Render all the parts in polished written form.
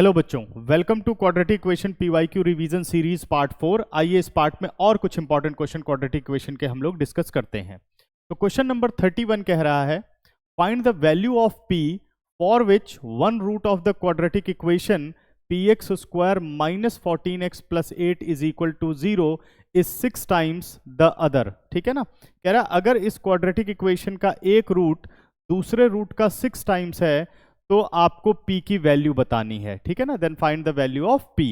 Hello बच्चों, welcome to quadratic equation PYQ revision series part 4। आइए इस पार्ट में और कुछ इंपॉर्टेंट क्वेश्चन क्वाड्रेटिक इक्वेशन के हम लोग डिस्कस करते हैं। तो क्वेश्चन नंबर 31 कह रहा है, find the value of p for which one root of the quadratic equation px square minus 14x plus 8 is equal to 0 is 6 times the other. ठीक है ना, कह रहा अगर इस क्वाड्रेटिक इक्वेशन का एक रूट दूसरे रूट का 6 टाइम्स है तो आपको p की वैल्यू बतानी है। ठीक है ना, then find the value of p।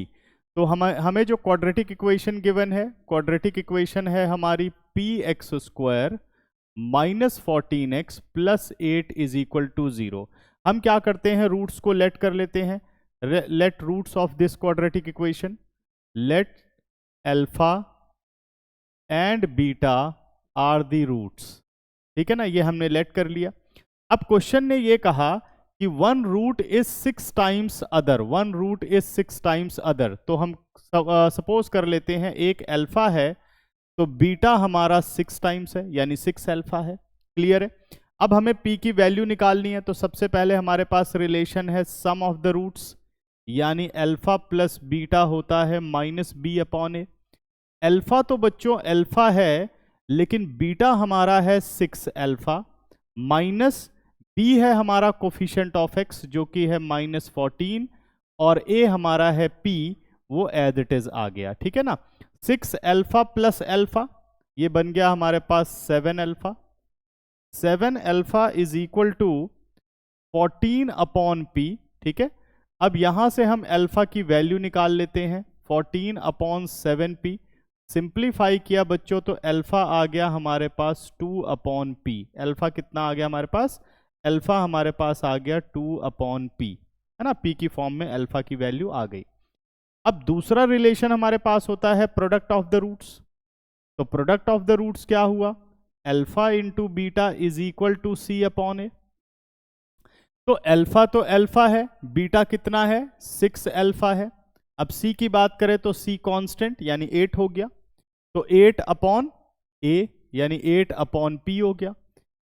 तो हमें जो क्वाड्रेटिक इक्वेशन गिवन है, क्वाड्रेटिक इक्वेशन है हमारी px square minus 14x plus 8 is equal to 0। हम क्या करते हैं, रूट्स को लेट कर लेते हैं। Let roots of this quadratic equation, let alpha and beta are the roots. ठीक है ना, ये हमने लेट कर लिया। अब क्वेश्चन ने ये कहा कि one root is 6 times other, one root is 6 times other. तो हम सपोज कर लेते हैं एक अल्फा है तो बीटा हमारा 6 टाइम्स है, यानी 6 अल्फा है। क्लियर है। अब हमें p की वैल्यू निकालनी है, तो सबसे पहले हमारे पास रिलेशन है सम ऑफ द रूट्स, यानी अल्फा प्लस बीटा होता है माइनस बी अपॉन ए। अल्फा तो बच्चों अल्फा है, लेकिन बीटा हमारा है 6 अल्फा, माइनस बी है हमारा कोफिशिएंट ऑफ एक्स जो कि है माइनस 14, और ए हमारा है p, वो एज इट इज आ गया। ठीक है ना, 6 अल्फा प्लस अल्फा ये बन गया हमारे पास 7 alpha. 7 alpha is equal to 14 upon p। ठीक है, अब यहां से हम अल्फा की वैल्यू निकाल लेते हैं, 14 अपॉन 7p। सिंप्लीफाई किया बच्चों तो अल्फा आ गया हमारे पास 2 अपॉन p। अल्फा कितना आ गया हमारे पास, अल्फा हमारे पास आ गया 2 अपॉन p, है ना, p की फॉर्म में अल्फा की वैल्यू आ गई। अब दूसरा रिलेशन हमारे पास होता है प्रोडक्ट ऑफ द रूट्स। तो प्रोडक्ट ऑफ द रूट्स क्या हुआ, alpha into beta is equal to c upon a. तो अल्फा है, बीटा कितना है 6 अल्फा है। अब c की बात करें तो c कांस्टेंट यानी 8 हो गया, तो 8 अपॉन a यानी 8 अपॉन p हो गया।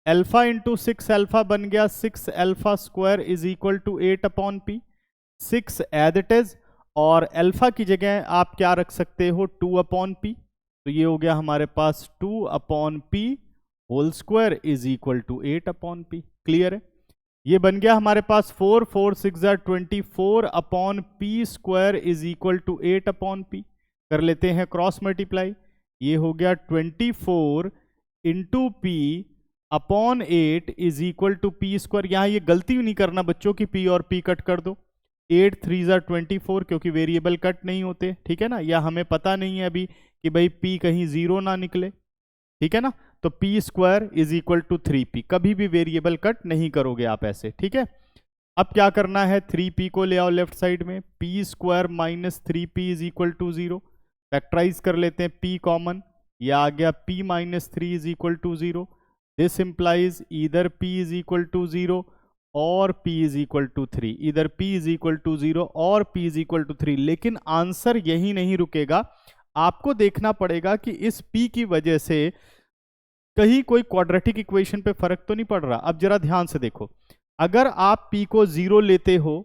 अल्फा इंटू 6 अल्फा बन गया 6 alpha square is equal to 8 upon p. 6 as it is, और अल्फा की जगह आप क्या रख सकते हो 2 अपॉन पी। तो ये हो गया हमारे पास 2 upon p whole square is equal to 8 upon p. Clear है। ये बन गया हमारे पास 4 4 6 24 upon p square is equal to 8 upon p. कर लेते हैं क्रॉस मल्टीप्लाई, ये हो गया 24 into p upon 8 is equal to p square. यहां ये गलती नहीं करना बच्चों की p और p कट कर दो, 8 3 24 क्योंकि वेरिएबल कट नहीं होते। ठीक है ना, या हमें पता नहीं है अभी कि भाई p कहीं जीरो ना निकले। ठीक है ना, तो p square is equal to 3p, कभी भी वेरिएबल कट नहीं करोगे आप ऐसे। ठीक है, अब क्या करना है, 3p को ले आओ लेफ्ट साइड में, p square minus 3p is equal to 0। Factorise कर लेते हैं, p कॉमन, यह आ गया p minus 3 is equal to 0। This implies either p is equal to 0 और p is equal to 3, either p is equal to 0 और p is equal to 3। लेकिन answer यही नहीं रुकेगा, आपको देखना पड़ेगा कि इस p की वजह से कहीं कोई क्वाड्रेटिक इक्वेशन पे फर्क तो नहीं पड़ रहा। अब जरा ध्यान से देखो, अगर आप p को 0 लेते हो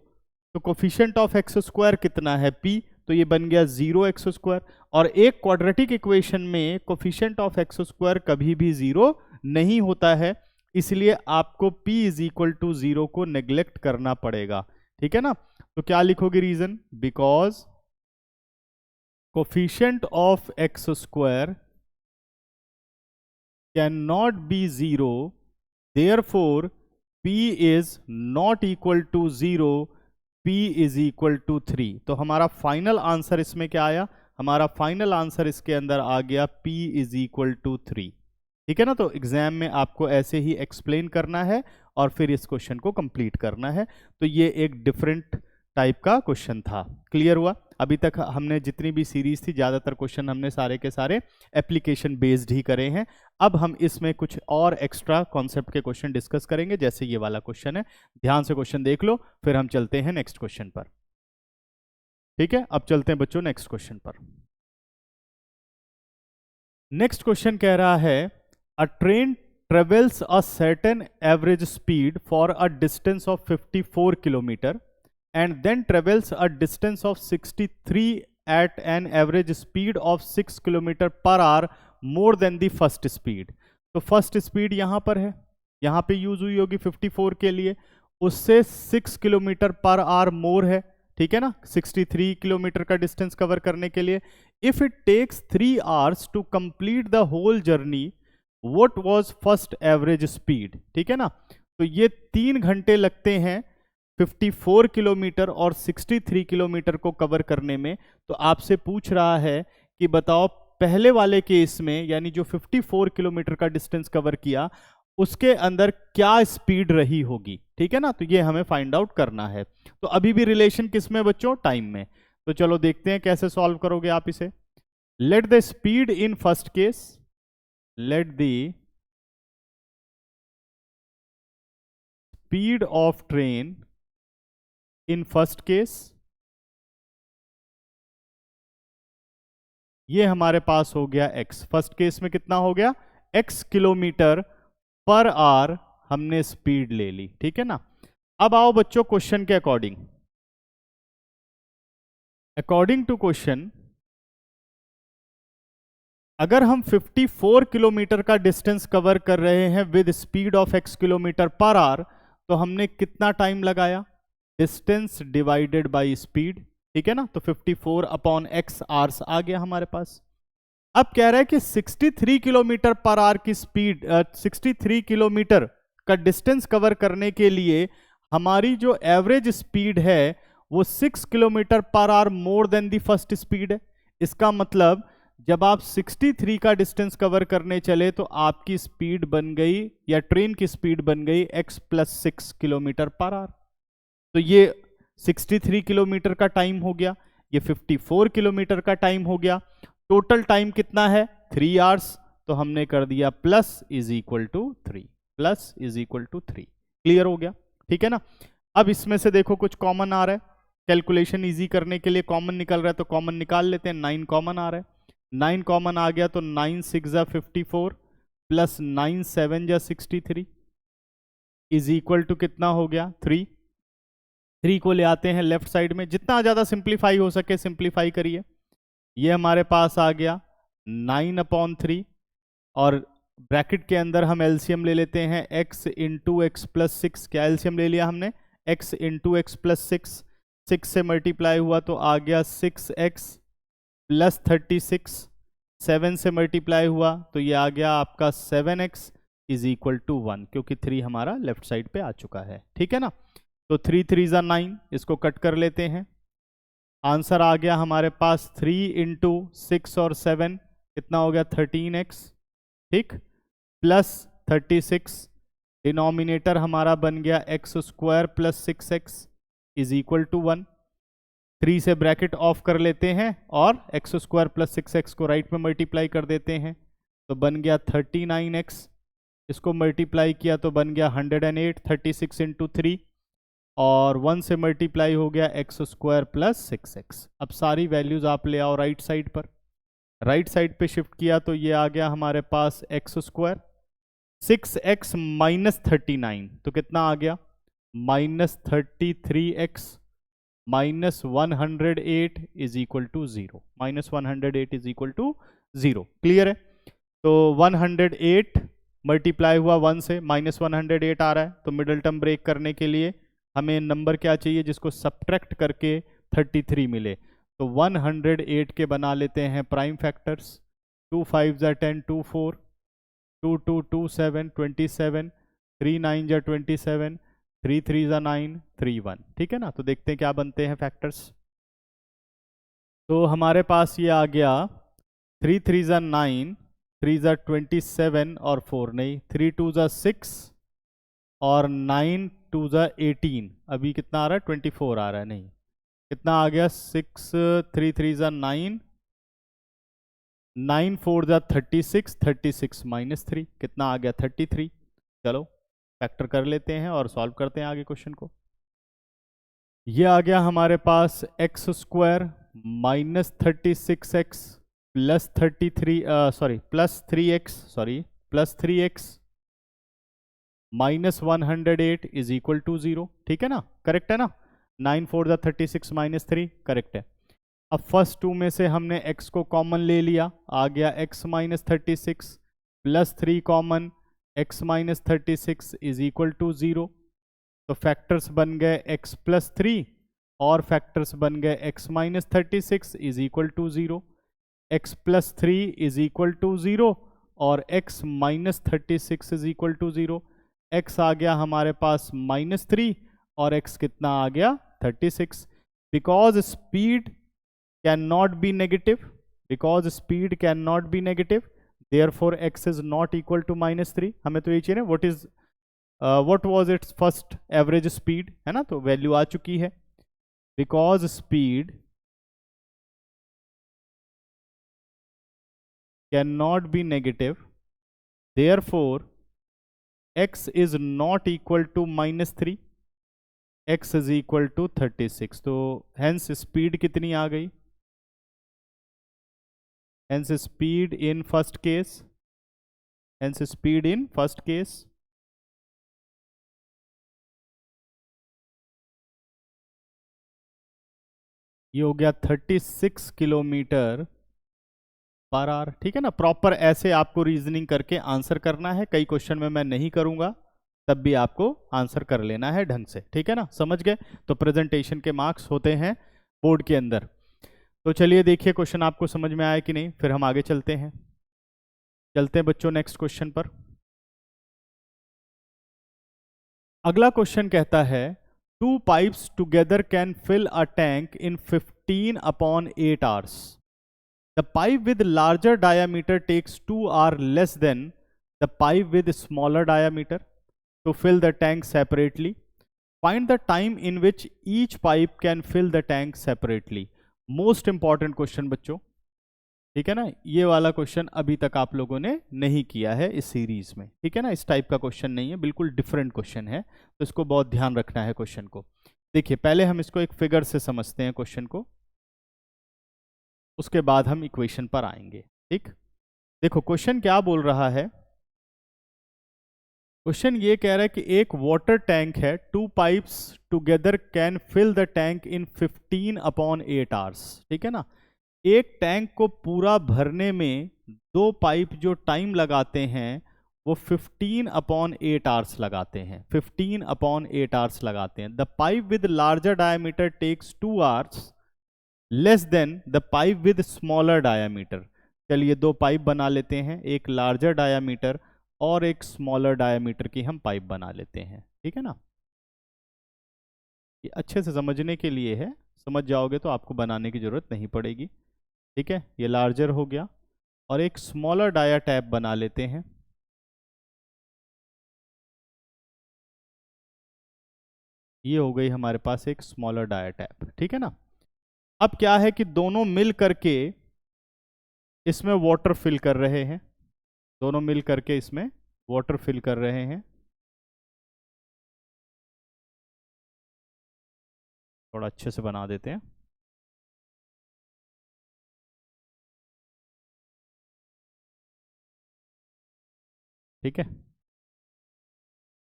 तो कोफिशिएंट ऑफ एक्स स्क्वायर कितना है p, तो ये बन गया 0x स्क्वायर। और एक क्वाड्रेटिक इक्वेशन में कोफिशिएंट ऑफ एक्स स्क्वायर कभी भी 0 नहीं होता है, इसलिए आपको p इज इक्वल टू 0 को नेग्लेक्ट करना पड़ेगा। ठीक है ना, तो क्या लिखोगे reason, because coefficient of x square can not be 0, therefore p is not equal to 0, p is equal to 3। तो हमारा फाइनल आंसर इसमें क्या आया, हमारा फाइनल आंसर इसके अंदर आ गया p इज इक्वल टू 3। ठीक है ना, तो एग्जाम में आपको ऐसे ही एक्सप्लेन करना है और फिर इस क्वेश्चन को कंप्लीट करना है। तो ये एक डिफरेंट टाइप का क्वेश्चन था। क्लियर हुआ। अभी तक हमने जितनी भी सीरीज थी ज्यादातर क्वेश्चन हमने सारे के सारे एप्लीकेशन बेस्ड ही करे हैं। अब हम इसमें कुछ और एक्स्ट्रा कॉन्सेप्ट के क्वेश्चन डिस्कस करेंगे, जैसे ये वाला क्वेश्चन है। ध्यान से क्वेश्चन देख लो, फिर हम चलते हैं नेक्स्ट क्वेश्चन पर। ठीक है, अब चलते हैं बच्चों नेक्स्ट क्वेश्चन पर। नेक्स्ट क्वेश्चन कह रहा है, a train travels a certain average speed for a distance of 54 km and then travels a distance of 63 at an average speed of 6 kilometre per hour more than the first speed. तो first speed यहाँ पर है, यहाँ पे use हुई होगी 54 के लिए, उससे 6 किलोमीटर पर आवर मोर है, ठीक है ना, 63 किलोमीटर का डिस्टेंस कवर करने के लिए। If it takes 3 hours to complete the whole journey what was first average speed, ठीक है ना। तो ये 3 घंटे लगते हैं 54 किलोमीटर और 63 किलोमीटर को कवर करने में। तो आपसे पूछ रहा है कि बताओ पहले वाले केस में, यानी जो 54 किलोमीटर का डिस्टेंस कवर किया, उसके अंदर क्या स्पीड रही होगी, ठीक है ना। तो ये हमें फाइंड आउट करना है। तो अभी भी रिलेशन किस में बच्चों, टाइम में। तो चलो देखते हैं कैसे सॉल्व करोगे आप इसे। Let the speed in first case, let the speed of train in first case, ये हमारे पास हो गया x। फर्स्ट केस में कितना हो गया, x किलोमीटर पर आवर हमने स्पीड ले ली, ठीक है ना। अब आओ बच्चों क्वेश्चन के अकॉर्डिंग। अकॉर्डिंग टू क्वेश्चन, अगर हम 54 किलोमीटर का डिस्टेंस कवर कर रहे हैं with speed of x kilometre per hour, तो हमने कितना टाइम लगाया, डिस्टेंस डिवाइडेड बाय स्पीड, ठीक है ना। तो 54 अपॉन x आवर्स आ गया हमारे पास। अब कह रहा है कि 63 किलोमीटर पर आवर की स्पीड, 63 किलोमीटर का डिस्टेंस कवर करने के लिए हमारी जो एवरेज स्पीड है वो 6 kilometre per hour more then the first speed है। इसका मतलब जब आप 63 का डिस्टेंस कवर करने चले तो आपकी स्पीड बन गई, या ट्रेन की स्पीड बन गई x + 6 किलोमीटर पर आवर। तो ये 63 किलोमीटर का टाइम हो गया, ये 54 किलोमीटर का टाइम हो गया। टोटल टाइम कितना है, 3 आवर्स। तो हमने कर दिया plus is equal to 3, plus is equal to 3। Clear हो गया, ठीक है ना। अब इसमें से देखो कुछ कॉमन आ रहा है, कैलकुलेशन इजी करने के लिए कॉमन निकल रहा है, तो कॉमन निकाल लेते हैं। 9 कॉमन आ रहा है, 9 कॉमन आ गया तो 9 6 जा 54 प्लस 9 7 जा 63 इज इक्वल टू कितना हो गया, 3। 3 को ले आते हैं लेफ्ट साइड में, जितना ज्यादा सिंप्लीफाई हो सके सिंप्लीफाई करिए। ये हमारे पास आ गया 9/3, और ब्रैकेट के अंदर हम एलसीएम ले लेते हैं x इंटू एक्स प्लस 6। क्या एलसीएम ले लिया हमने, x इंटू एक्स प्लस 6, 6 से मल्टीप्लाई हुआ तो आ गया 6x प्लस 36, 7 से मल्टीप्लाई हुआ तो ये आ गया आपका 7x इज इक्वल टू 1, क्योंकि 3 हमारा लेफ्ट साइड पे आ चुका है, ठीक है ना। तो 3 3 जा 9, इसको कट कर लेते हैं। आंसर आ गया हमारे पास 3 इंटू 6 और 7 कितना हो गया, 13x, ठीक, प्लस 36, डिनोमिनेटर हमारा बन गया x² plus 6x is equal to 1। 3 से ब्रैकेट ऑफ कर लेते हैं और x² प्लस 6x को राइट में मल्टीप्लाई कर देते हैं, तो बन गया 39x। इसको मल्टीप्लाई किया तो बन गया 108, 36 इंटू 3, और 1 से मल्टीप्लाई हो गया x² प्लस 6x। अब सारी वैल्यूज आप ले आओ राइट साइड पर, राइट साइड पे शिफ्ट किया तो ये आ गया हमारे पास x², 6x माइनस 39 तो कितना आ गया, minus 33x minus 108 is equal to 0, minus 108 is equal to 0। Clear है। तो 108 मल्टीप्लाई हुआ 1 से, माइनस 108 आ रहा है, तो मिडल टर्म ब्रेक करने के लिए हमें नंबर क्या चाहिए जिसको सब्ट्रैक्ट करके 33 मिले। तो 108 के बना लेते हैं प्राइम फैक्टर्स, 2 5 जा 10, 2 4, 2 2 2 7 27, 3 9 जा 27, 3 3 जा 9, 3 1, ठीक है ना। तो देखते हैं क्या बनते हैं फैक्टर्स। तो हमारे पास ये आ गया 3 3 जा 9, 3 जा 27 और 4 नहीं, 3 2 जा 6 और 9 2 जा 18। अभी कितना आ रहा है, 24 आ रहा है, नहीं कितना आ गया, 6 3 3 जा 9, 9 4 जा 36, 36 माइनस 3 कितना आ गया, 33। चलो फैक्टर कर लेते हैं और सॉल्व करते हैं आगे क्वेश्चन को। ये आ गया हमारे पास x² minus 36x plus 3x minus 108 is equal to 0, ठीक है ना, करेक्ट है ना। 9 4 द 36 माइनस 3, करेक्ट है। अब फर्स्ट टू में से हमने x को कॉमन ले लिया, आ गया x minus 36 plus 3 common, x minus 36 is equal to 0। तो फैक्टर्स बन गए x प्लस 3 और फैक्टर्स बन गए x minus 36 is equal to 0। x plus 3 is equal to 0 और x minus 36 is equal to 0। x आ गया हमारे पास माइनस 3 और x कितना आ गया 36। Because speed can not be negative, because speed can not be negative, therefore x is not equal to minus 3। हमें तो ये चाहिए ना, what was its first average speed, है ना, तो वैल्यू आ चुकी है। Because speed can not be negative, therefore x is not equal to minus 3, x is equal to 36। तो हेंस स्पीड कितनी आ गई, hence speed in first case, hence speed in first case ये हो गया 36 किलोमीटर पर आवर। ठीक है ना, प्रॉपर ऐसे आपको रीजनिंग करके आंसर करना है। कई क्वेश्चन में मैं नहीं करूंगा, तब भी आपको आंसर कर लेना है ढंग से। ठीक है ना, समझ गए। तो प्रेजेंटेशन के मार्क्स होते हैं बोर्ड के अंदर। तो चलिए देखिए क्वेश्चन आपको समझ में आया कि नहीं, फिर हम आगे चलते हैं। चलते हैं बच्चों नेक्स्ट क्वेश्चन पर। अगला क्वेश्चन कहता है, two pipes together can fill a tank in 15/8 hours. The pipe with larger diameter takes 2 hour less than the pipe with smaller diameter to fill the tank separately. Find the time in which each pipe can fill the tank separately. Most important question बच्चों, ठीक है ना, ये वाला question अभी तक आप लोगों ने नहीं किया है इस सीरीज में। ठीक है ना, इस टाइप का क्वेश्चन नहीं है, बिल्कुल डिफरेंट क्वेश्चन है, तो इसको बहुत ध्यान रखना है क्वेश्चन को। देखिए पहले हम इसको एक फिगर से समझते हैं क्वेश्चन को, उसके बाद हम इक्वेशन पर आएंगे। ठीक, देखो क्वेश्चन क्या बोल रहा है। क्वेश्चन ये कह रहा है कि एक वाटर टैंक है, two pipes together can fill the tank in 15/8 hours. ठीक है ना, एक टैंक को पूरा भरने में दो पाइप जो टाइम लगाते हैं वो 15/8 आवर्स लगाते हैं, 15/8 आवर्स लगाते हैं। The pipe with larger diameter takes 2 hours less than the pipe with smaller diameter. चलिए दो पाइप बना लेते हैं, एक लार्जर डायमीटर और एक स्मॉलर डायमीटर की हम पाइप बना लेते हैं। ठीक है ना, ये अच्छे से समझने के लिए है, समझ जाओगे तो आपको बनाने की जरूरत नहीं पड़ेगी। ठीक है, ये लार्जर हो गया और एक स्मॉलर डाया टैप बना लेते हैं। ये हो गई हमारे पास एक स्मॉलर डाया टैप। ठीक है ना, अब क्या है कि दोनों मिल करके इसमें वाटर फिल कर रहे हैं, दोनों मिल करके इसमें वाटर फिल कर रहे हैं। थोड़ा अच्छे से बना देते हैं। ठीक है,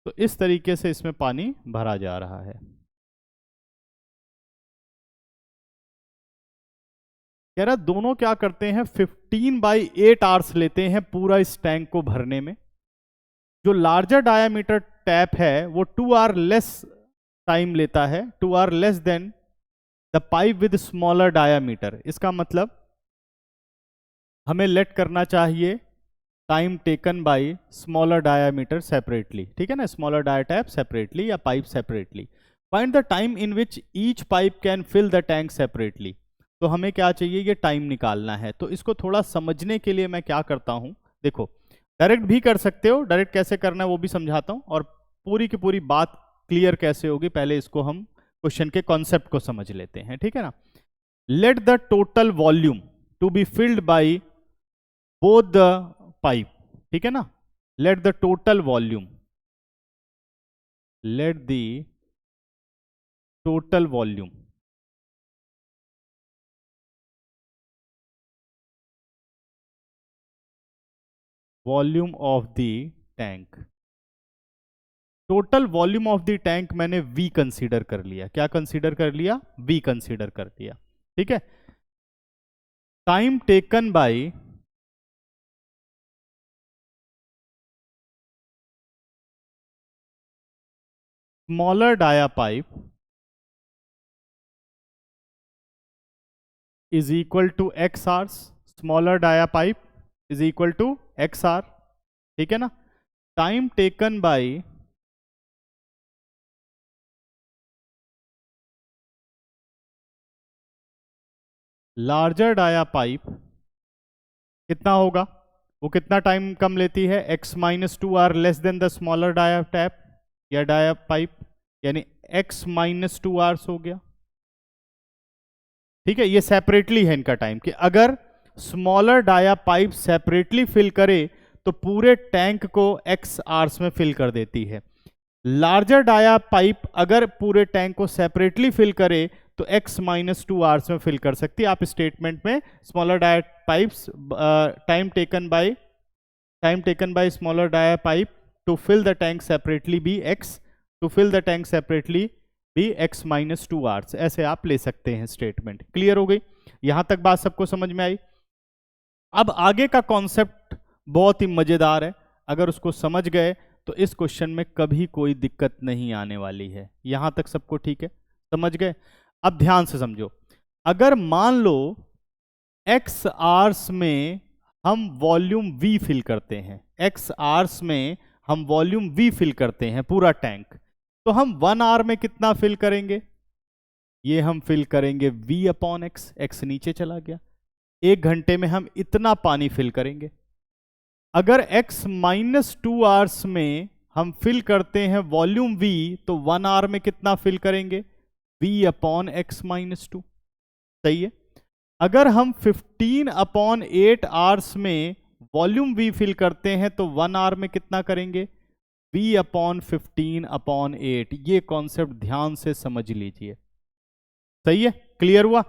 तो इस तरीके से इसमें पानी भरा जा रहा है। कह रहा दोनों क्या करते हैं, 15/8 आवर्स लेते हैं पूरा इस टैंक को भरने में। जो लार्जर डायामीटर टैप है वो 2 आवर लेस टाइम लेता है, 2 hour less than the pipe with smaller diameter. इसका मतलब हमें लेट करना चाहिए time taken by smaller diameter separately. ठीक है ना, स्मॉलर डाया टैप सेपरेटली या pipe separately. Find the time in which each pipe can fill the tank separately. तो हमें क्या चाहिए, ये टाइम निकालना है। तो इसको थोड़ा समझने के लिए मैं क्या करता हूं, देखो डायरेक्ट भी कर सकते हो, डायरेक्ट कैसे करना है वो भी समझाता हूं, और पूरी की पूरी बात क्लियर कैसे होगी पहले इसको हम क्वेश्चन के कॉन्सेप्ट को समझ लेते हैं। ठीक है ना, let the total volume to be filled by both the pipe. ठीक है ना, let the total volume, let the total volume volume of the tank total volume of the tank मैंने वी कंसीडर कर लिया। क्या कंसीडर कर लिया? We consider कर लिया। ठीक है। Time taken by smaller dia pipe is equal to x hours. Smaller dia pipe is equal to x hour. ठीक है ना। Time taken by larger dia pipe कितना होगा? वो कितना टाइम कम लेती है? x minus two hour less than the smaller dia tap या डाया पाइप, यानी x माइनस टू आर्स हो गया। ठीक है, ये सेपरेटली है इनका टाइम, कि अगर smaller dia pipe separately fill करे तो पूरे टैंक को x आवर्स में फिल कर देती है। लार्जर डाया पाइप अगर पूरे टैंक को सेपरेटली फिल करे तो x माइनस टू आवर्स में फिल कर सकती है। आप स्टेटमेंट में smaller dia pipes time taken by smaller dia pipe to fill the tank separately be x, to fill the tank separately be x minus two hours, ऐसे आप ले सकते हैं स्टेटमेंट। क्लियर हो गई? यहां तक बात सबको समझ में आई? अब आगे का कॉन्सेप्ट बहुत ही मजेदार है, अगर उसको समझ गए तो इस क्वेश्चन में कभी कोई दिक्कत नहीं आने वाली है। यहां तक सबको ठीक है? समझ गए? अब ध्यान से समझो, अगर मान लो x आवर्स में हम वॉल्यूम v फिल करते हैं, x आवर्स में हम वॉल्यूम v फिल करते हैं पूरा टैंक, तो हम 1 आवर में कितना फिल करेंगे? ये हम फिल करेंगे v अपॉन x, x नीचे चला गया। 1 घंटे में हम इतना पानी फिल करेंगे। अगर x माइनस टू आवर्स में हम फिल करते हैं वॉल्यूम v, तो 1 आवर में कितना फिल करेंगे? v upon x minus to. सही है। अगर हम 15 अपॉन 8 आवर्स में वॉल्यूम v फिल करते हैं तो 1 आवर में कितना करेंगे? v upon 15 upon 8। ये कॉन्सेप्ट ध्यान से समझ लीजिए। सही है? क्लियर हुआ?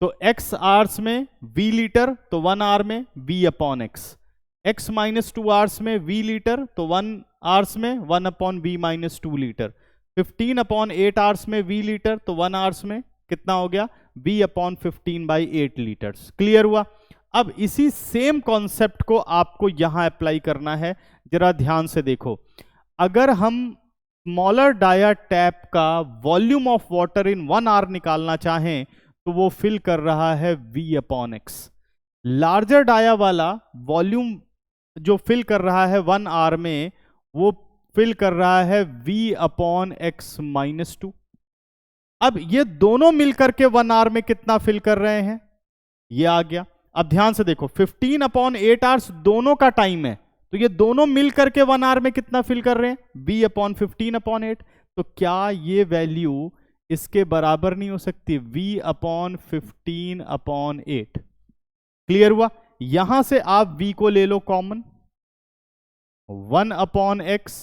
तो x आवर्स में v लीटर, तो 1 आवर में v upon x। x minus two hours में v लीटर, तो 1 आवर्स में 1 upon v minus two litre. 15 upon 8 hours में v लीटर, तो 1 आवर्स में कितना हो गया? v upon 15 by 8 litres. Clear हुआ? अब इसी सेम कॉन्सेप्ट को आपको यहां अप्लाई करना है। जरा ध्यान से देखो, अगर हम स्मॉलर डाया टैप का volume of water in 1 hour निकालना चाहें तो वो फिल कर रहा है v upon x। Larger dia वाला वॉल्यूम जो फिल कर रहा है 1 आवर में, वो फिल कर रहा है v upon x minus to. अब ये दोनों मिलकर के 1 आवर में कितना फिल कर रहे हैं? ये आ गया। अब ध्यान से देखो, 15 अपॉन 8 आवर्स दोनों का टाइम है, तो ये दोनों मिलकर के 1 आवर में कितना फिल कर रहे हैं? b upon 15 upon 8। तो क्या ये वैल्यू इसके बराबर नहीं हो सकती? v upon 15 upon 8। क्लियर हुआ? यहां से आप v को ले लो common, 1 upon x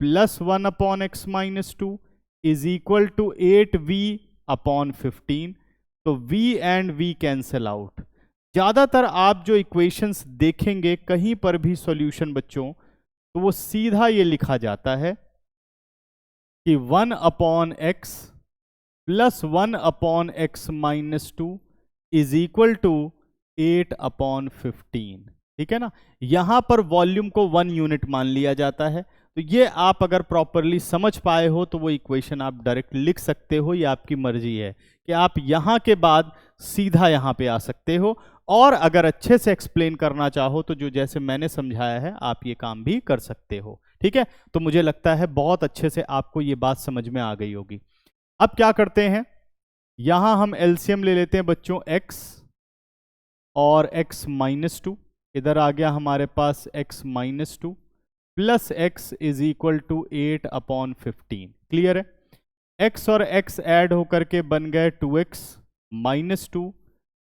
plus 1 upon x minus two is equal to 8v upon 15। तो v and v cancel out. ज्यादातर आप जो इक्वेशंस देखेंगे कहीं पर भी सॉल्यूशन बच्चों, तो वो सीधा ये लिखा जाता है कि 1 upon x plus 1 upon x minus two is equal to 8 upon 15। ठीक है ना। यहां पर वॉल्यूम को 1 यूनिट मान लिया जाता है। तो ये आप अगर प्रॉपरली समझ पाए हो तो वो इक्वेशन आप डायरेक्ट लिख सकते हो, ये आपकी मर्जी है कि आप यहां के बाद सीधा यहां पे आ सकते हो, और अगर अच्छे से एक्सप्लेन करना चाहो तो जो जैसे मैंने समझाया है आप ये काम भी कर सकते हो। ठीक है, तो मुझे लगता है बहुत अच्छे से आपको ये बात समझ में आ गई होगी। अब क्या करते हैं, यहां हम एलसीएम ले लेते हैं बच्चों, x और x माइनस टू, इधर आ गया हमारे पास x minus two plus x is equal to 8 upon 15। Clear है? x और x ऐड होकर के बन गए 2x minus two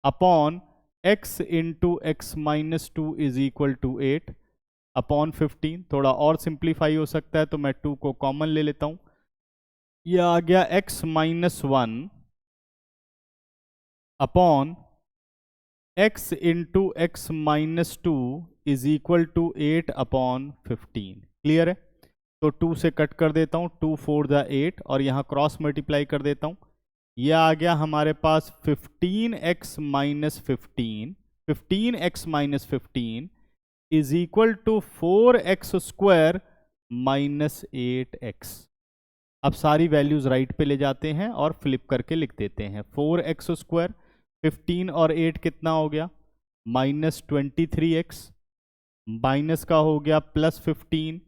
upon x into x minus two is equal to 8 upon 15। थोड़ा और सिंप्लीफाई हो सकता है तो मैं 2 को कॉमन ले लेता हूं। यह आ गया x minus 1 upon x into x minus two is equal to 8 upon 15। Clear है? तो 2 से कट कर देता हूँ, 2 4 द 8 और यहाँ क्रॉस मल्टीप्लाई कर देता हूँ। यह आ गया हमारे पास 15x minus 15 is equal to 4x square minus 8x। अब सारी वैल्यूज राइट पे ले जाते हैं और फ्लिप करके लिख देते हैं। 4x स्क्वायर 15 और 8 कितना हो गया, माइनस 23x, माइनस का हो गया प्लस 15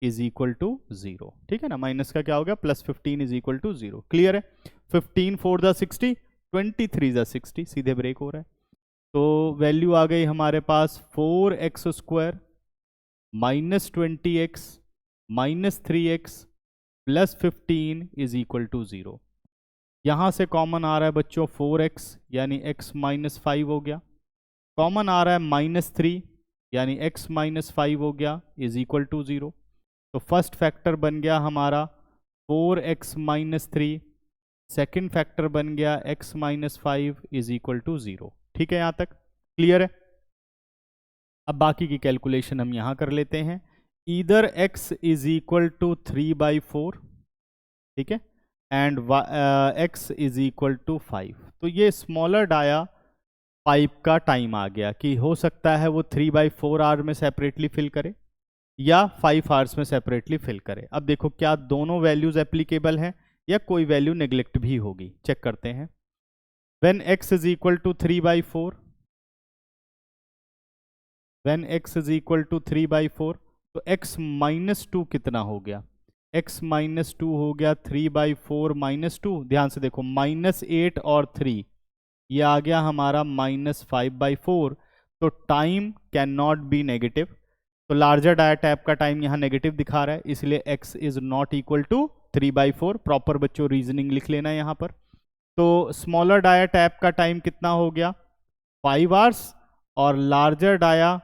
इज इक्वल टू 0। ठीक है ना, माइनस का क्या हो गया, plus 15 is equal to 0। Clear है। 15 4 द 60, 23 द 60, सीधे ब्रेक हो रहा है। तो वैल्यू आ गई हमारे पास 4x square minus 20x minus 3x plus 15 is equal to 0। यहां से कॉमन आ रहा है बच्चों 4x यानी x माइनस 5 हो गया, कॉमन आ रहा है माइनस 3 यानी x माइनस 5 हो गया इज इक्वल टू 0। तो फर्स्ट फैक्टर बन गया हमारा 4x माइनस 3, सेकेंड फैक्टर बन गया x minus 5 is equal to 0। ठीक है, यहां तक क्लियर है। अब बाकी की कैलकुलेशन हम यहां कर लेते हैं। Either x is equal to 3/4, ठीक है, and x is equal to 5। तो ये स्मॉलर डाया पाइप का टाइम आ गया कि हो सकता है वो 3/4 आवर में सेपरेटली फिल करे या 5 आवर्स में सेपरेटली फिल करे। अब देखो क्या दोनों वैल्यूज एप्लीकेबल हैं या कोई वैल्यू नेग्लेक्ट भी होगी, चेक करते हैं। When x is equal to 3/4, when x is equal to 3/4, तो x माइनस 2 कितना हो गया, x माइनस 2 हो गया 3/4 माइनस 2। ध्यान से देखो माइनस 8 और 3, ये आ गया हमारा माइनस 5/4। तो time can not be negative, तो लार्जर डाया टैप का टाइम यहाँ नेगेटिव दिखा रहा है, इसलिए x is not equal to 3/4। Proper बच्चों रीजनिंग लिख लेना यहाँ पर। तो स्मॉलर डाया टैप का टाइम कितना हो गया 5 आवर्स और लार्जर डाया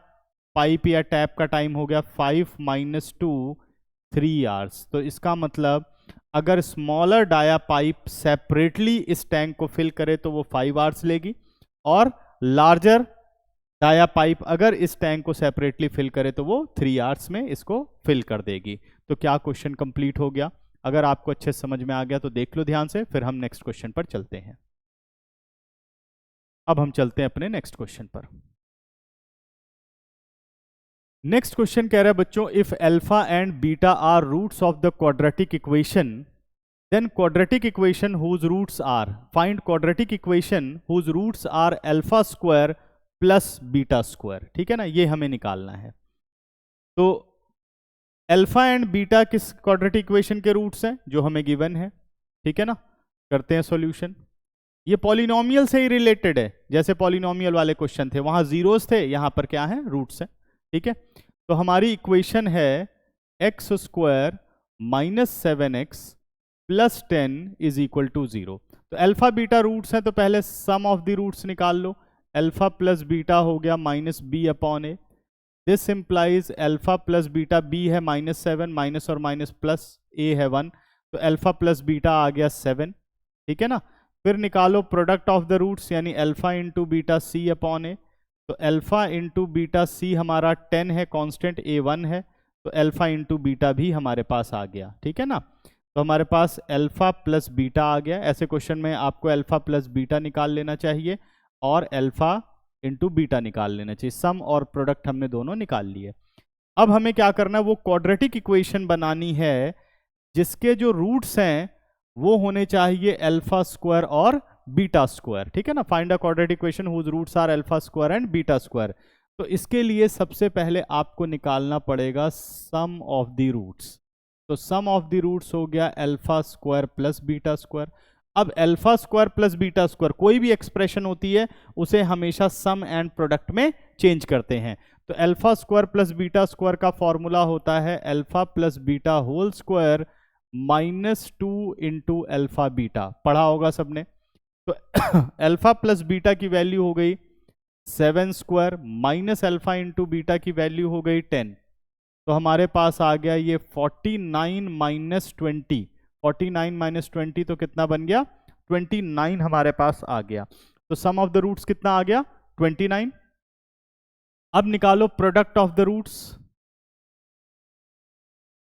पाइप या टैप का टाइम हो गया 5 माइनस 2 3 आवर्स। तो इसका मतलब अगर स्मॉलर डाया पाइप सेपरेटली इस टैंक को फिल करे तो वो 5 आवर्स लेगी, और लार्जर डाया पाइप अगर इस टैंक को सेपरेटली फिल करे तो वो 3 आवर्स में इसको फिल कर देगी। तो क्या क्वेश्चन कंप्लीट हो गया। अगर आपको अच्छे समझ में आ गया तो देख लो ध्यान से, फिर हम नेक्स्ट क्वेश्चन पर चलते हैं। अब हम चलते हैं अपने नेक्स्ट क्वेश्चन पर। नेक्स्ट क्वेश्चन कह रहा है बच्चों, if alpha and beta are roots of the quadratic equation, then quadratic equation whose roots are, find quadratic equation whose roots are alpha square plus beta square. ठीक है ना, ये हमें निकालना है। तो अल्फा एंड बीटा किस क्वाड्रेटिक इक्वेशन के रूट्स हैं, जो हमें गिवन है। ठीक है ना, करते हैं सॉल्यूशन। ये पॉलिनोमियल से ही रिलेटेड है, जैसे पॉलिनोमियल वाले क्वेश्चन थे वहां जीरोस थे, यहां पर क्या है, रूट्स है। ठीक है, तो हमारी इक्वेशन है x square minus 7x plus 10 is equal to 0। तो अल्फा बीटा रूट्स हैं, तो पहले सम ऑफ द रूट्स निकाल लो। अल्फा प्लस बीटा हो गया minus b upon a, this implies alpha plus beta, b है माइनस 7, माइनस और माइनस प्लस, ए है 1, तो अल्फा प्लस बीटा आ गया 7। ठीक है ना, फिर निकालो प्रोडक्ट ऑफ द रूट्स, यानी alpha into beta C upon a. तो अल्फा इंटू बीटा सी हमारा 10 है, कांस्टेंट ए 1 है, तो अल्फा इंटू बीटा भी हमारे पास आ गया। ठीक है ना, तो हमारे पास अल्फा प्लस बीटा आ गया। ऐसे क्वेश्चन में आपको अल्फा प्लस बीटा निकाल लेना चाहिए और अल्फा इंटू बीटा निकाल लेना चाहिए। सम और प्रोडक्ट हमने दोनों निकाल लिए। अब हमें क्या करना है, वो क्वाड्रेटिक इक्वेशन बनानी है जिसके जो रूट्स हैं वो होने चाहिए अल्फा स्क्वायर और बीटा स्क्वायर। ठीक है ना, find a quadratic equation whose roots are alpha square and beta square. तो इसके लिए सबसे पहले आपको निकालना पड़ेगा सम ऑफ द रूट्स। तो सम ऑफ द रूट्स हो गया alpha square plus beta square. अब alpha square plus beta square कोई भी एक्सप्रेशन होती है उसे हमेशा सम एंड प्रोडक्ट में चेंज करते हैं। तो alpha square plus beta square का फॉर्मूला होता है alpha plus beta whole square -2 into alpha beta, पढ़ा होगा सबने। तो अल्फा प्लस बीटा की वैल्यू हो गई 7 square minus alpha into beta की वैल्यू हो गई 10। तो हमारे पास आ गया ये 49 माइनस 20, 49 माइनस 20 तो कितना बन गया 29 हमारे पास आ गया। तो सम ऑफ द रूट्स कितना आ गया 29। अब निकालो प्रोडक्ट ऑफ द रूट्स।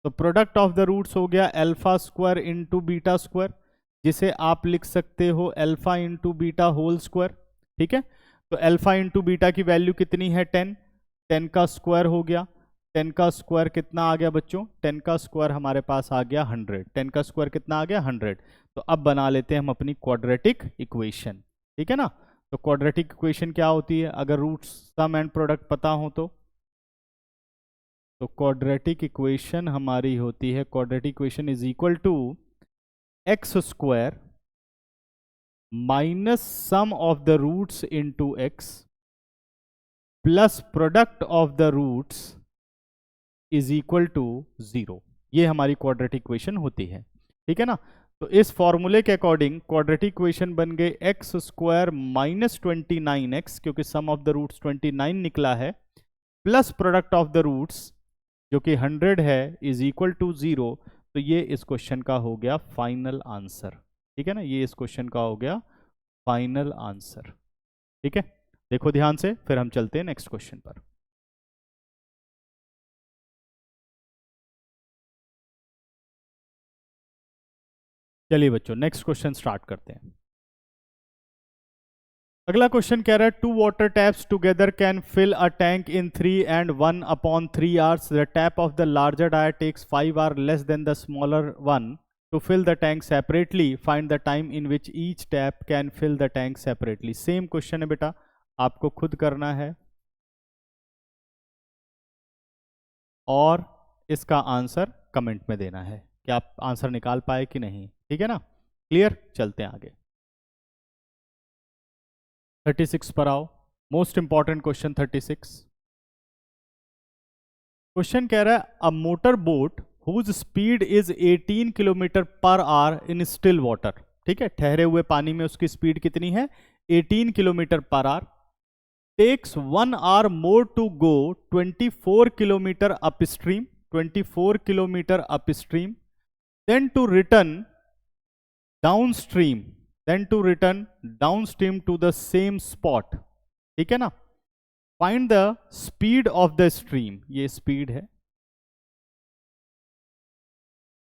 तो प्रोडक्ट ऑफ द रूट्स हो गया alpha square into beta square, जिसे आप लिख सकते हो alpha into beta whole square. ठीक है, तो अल्फा इंटू बीटा की वैल्यू कितनी है 10, 10 का स्क्वायर हो गया, 10 का स्क्वायर कितना आ गया बच्चों, 10 का स्क्वायर हमारे पास आ गया 100, 10 का स्क्वायर कितना आ गया 100। तो अब बना लेते हैं हम अपनी क्वाड्रेटिक इक्वेशन। ठीक है ना, तो क्वाड्रेटिक इक्वेशन क्या होती है, अगर रूट्स सम एंड प्रोडक्ट पता हो तो क्वाड्रेटिक इक्वेशन हमारी होती है, quadratic equation is equal to x square minus sum of the roots into x plus product of the roots is equal to 0। ये हमारी क्वाड्रेटिक इक्वेशन होती है। ठीक है ना, तो इस फॉर्मूले के अकॉर्डिंग क्वाड्रेटिक इक्वेशन बन गई एक्स स्क्वायर माइनस 29x, क्योंकि सम ऑफ द रूट्स 29 निकला है, plus product of the roots जो कि 100 है इज इक्वल टू 0। तो ये इस क्वेश्चन का हो गया फाइनल आंसर। ठीक है ना, ये इस क्वेश्चन का हो गया फाइनल आंसर। ठीक है, देखो ध्यान से, फिर हम चलते हैं नेक्स्ट क्वेश्चन पर। चलिए बच्चों नेक्स्ट क्वेश्चन स्टार्ट करते हैं। अगला क्वेश्चन कह रहा है two water taps together can fill a tank in 3 and 1/3 hours. The tap of the larger tyre takes 5 hours less than the smaller one to fill the tank separately, find the time in which each tap can fill the tank separately. Same question है बेटा, आपको खुद करना है और इसका answer comment में देना है कि आप आंसर निकाल पाए कि नहीं। ठीक है ना, क्लियर, चलते हैं आगे। 36 पर आओ, मोस्ट इंपॉर्टेंट क्वेश्चन 36। क्वेश्चन कह रहा है a motor boat whose speed is 18 kilometre per hour in still water. ठीक है, ठहरे हुए पानी में उसकी स्पीड कितनी है 18 kilometre per hour, takes 1 hour more to go 24 kilometre upstream, 24 kilometre upstream, then to return downstream, then to return downstream to the same spot. ठीक है ना, find the speed of the stream, ये speed है,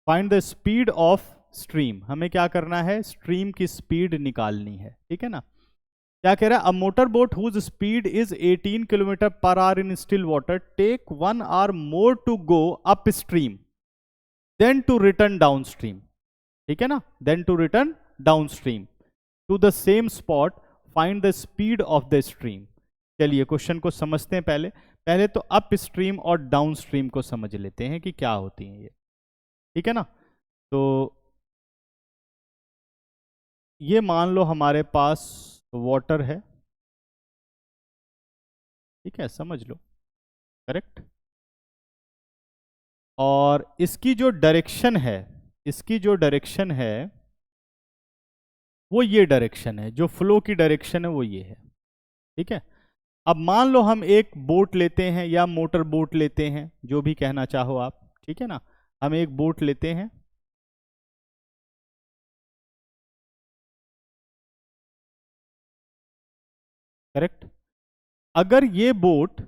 find the speed of stream, हमें क्या करना है stream की स्पीड निकालनी है। ठीक है ना, क्या कह रहा है a motor boat whose speed is 18 kilometre per hour in still water, take 1 hour more to go up stream, then to return down stream. ठीक है ना, then to return downstream to the same spot, find the speed of the stream. चलिए question को समझते हैं। पहले तो up stream और डाउन स्ट्रीम को समझ लेते हैं कि क्या होती है ये। ठीक है ना, तो ये मान लो हमारे पास वाटर है, ठीक है, समझ लो, करेक्ट, और इसकी जो डायरेक्शन है, इसकी जो डायरेक्शन है वो ये डायरेक्शन है, जो फ्लो की डायरेक्शन है वो ये है। ठीक है, अब मान लो हम एक बोट लेते हैं या मोटर बोट लेते हैं, जो भी कहना चाहो आप। ठीक है ना, हम एक बोट लेते हैं, करेक्ट। अगर ये बोट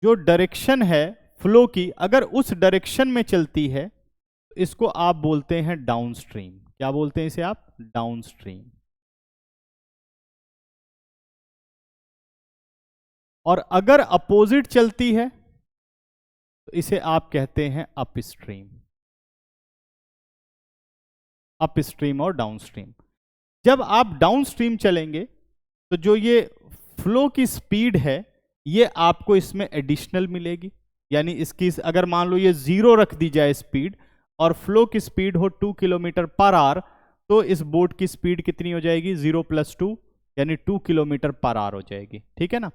जो डायरेक्शन है फ्लो की, अगर उस डायरेक्शन में चलती है तो इसको आप बोलते हैं डाउनस्ट्रीम। क्या बोलते हैं इसे आप, डाउनस्ट्रीम। और अगर अपोजिट चलती है तो इसे आप कहते हैं अपस्ट्रीम। अपस्ट्रीम और डाउनस्ट्रीम। जब आप डाउनस्ट्रीम चलेंगे तो जो ये फ्लो की स्पीड है ये आपको इसमें एडिशनल मिलेगी, यानी इसकी अगर मान लो ये 0 रख दी जाए स्पीड और फ्लो की स्पीड हो 2 किलोमीटर पर आवर, तो इस बोट की स्पीड कितनी हो जाएगी 0 + 2 यानी 2 किलोमीटर पर आवर हो जाएगी। ठीक है ना,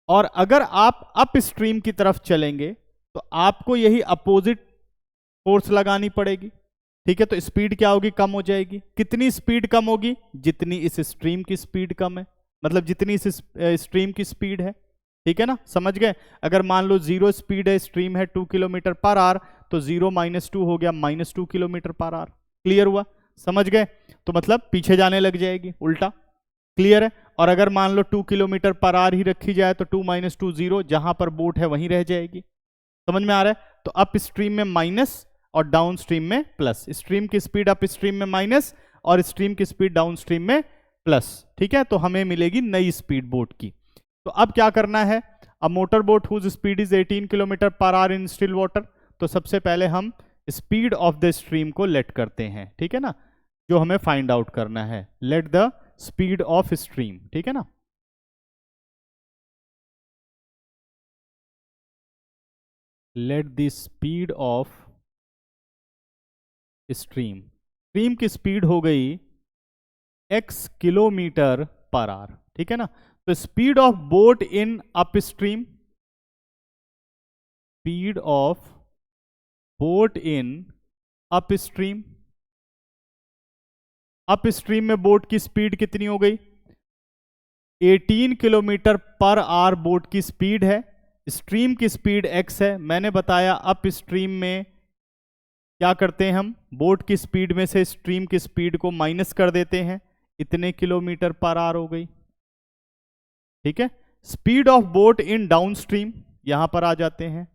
और अगर आप अप स्ट्रीम की तरफ चलेंगे तो आपको यही अपोजिट फोर्स लगानी पड़ेगी। ठीक है, तो स्पीड क्या होगी, कम हो जाएगी। कितनी स्पीड कम होगी, जितनी इस स्ट्रीम की स्पीड कम है, मतलब जितनी इस स्ट्रीम की स्पीड है। ठीक है ना, समझ गए। अगर मान लो 0 स्पीड है, स्ट्रीम है 2 किलोमीटर पर आवर, तो 0 - 2 हो गया -2 किलोमीटर पर आवर। क्लियर हुआ, समझ गए। तो मतलब पीछे जाने लग जाएगी, उल्टा। क्लियर है। और अगर मान लो 2 किलोमीटर पर आवर ही रखी जाए तो 2 - 2 0, जहां पर बोट है वहीं रह जाएगी। समझ में आ रहा है। तो अप स्ट्रीम में माइनस और डाउन स्ट्रीम में प्लस। स्ट्रीम की स्पीड अप स्ट्रीम में माइनस और स्ट्रीम की स्पीड डाउन स्ट्रीम में प्लस। ठीक है, तो हमें मिलेगी नई स्पीड बोट की। तो अब क्या करना है, a motor boat whose speed is 18 kilometre per hour in still water. तो सबसे पहले हम स्पीड ऑफ द स्ट्रीम को लेट करते हैं, ठीक है ना, जो हमें फाइंड आउट करना है। Let the speed of stream, ठीक है ना। Let the speed of stream. Stream की स्पीड हो गई x किलोमीटर पर आवर, ठीक है ना। तो speed of boat in up stream, speed of boat in up stream. Up stream में बोट की स्पीड कितनी हो गई, 18 किलोमीटर पर आवर बोट की स्पीड है। स्ट्रीम की स्पीड x है। मैंने बताया अप स्ट्रीम में क्या करते हैं हम, बोट की स्पीड में से स्ट्रीम की स्पीड को माइनस कर देते हैं, इतने किलोमीटर पर आवर हो गई, ठीक है। Speed of boat in down stream, यहां पर आ जाते हैं।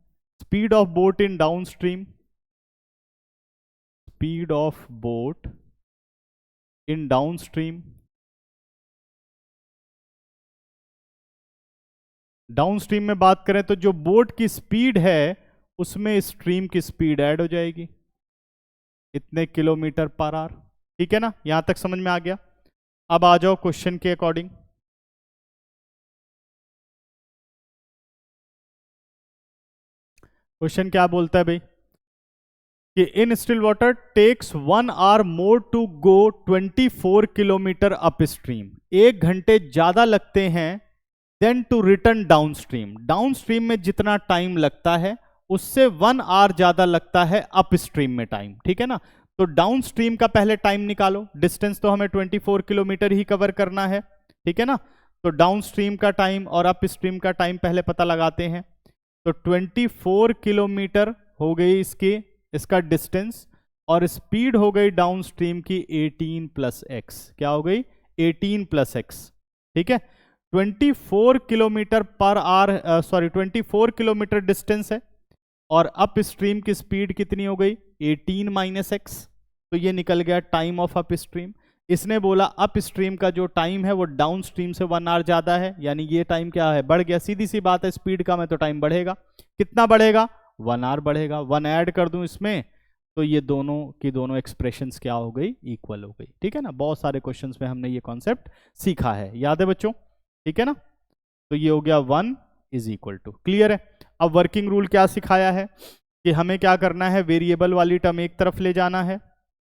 Speed of boat in down stream, speed of boat in down stream. Down stream में बात करें तो जो बोट की स्पीड है उसमें स्ट्रीम की स्पीड ऐड हो जाएगी, इतने किलोमीटर पर आवर, ठीक है ना। यहां तक समझ में आ गया। अब आ जाओ क्वेश्चन के अकॉर्डिंग। क्वेश्चन क्या बोलता है भाई कि in still water takes 1 hour more to go 24 kilometre up stream. 1 घंटे ज्यादा लगते हैं then to return down stream. Down stream में जितना टाइम लगता है उससे 1 आवर ज्यादा लगता है अप स्ट्रीम में टाइम, ठीक है ना। तो डाउन स्ट्रीम का पहले टाइम निकालो। डिस्टेंस तो हमें 24 किलोमीटर ही कवर करना है, ठीक है ना। तो डाउन स्ट्रीम का टाइम और अप स्ट्रीम का टाइम पहले पता लगाते हैं। तो 24 किलोमीटर हो गई इसका डिस्टेंस, और स्पीड हो गई डाउन स्ट्रीम की 18 प्लस एक्स। क्या हो गई, 18 प्लस एक्स, ठीक है। 24 kilometre per our, 24 kilometre distance है और अप स्ट्रीम की स्पीड कितनी हो गई, 18 माइनस एक्स। तो ये निकल गया टाइम ऑफ अप स्ट्रीम। इसने बोला अप स्ट्रीम का जो टाइम है वो डाउन स्ट्रीम से 1 आवर ज्यादा है, यानी ये टाइम क्या है, बढ़ गया। सीधी सी बात है, स्पीड का में तो टाइम बढ़ेगा। कितना बढ़ेगा, 1 आवर बढ़ेगा। 1 ऐड कर दूं इसमें तो ये दोनों की दोनों एक्सप्रेशंस क्या हो गई, इक्वल हो गई, ठीक है ना। बहुत सारे क्वेश्चंस में हमने ये कॉन्सेप्ट सीखा है, याद है बच्चों, ठीक है ना। तो ये हो गया 1 इज इक्वल टू, क्लियर है। अब वर्किंग रूल क्या सिखाया है कि हमें क्या करना है, वेरिएबल वाली टर्म एक तरफ ले जाना है,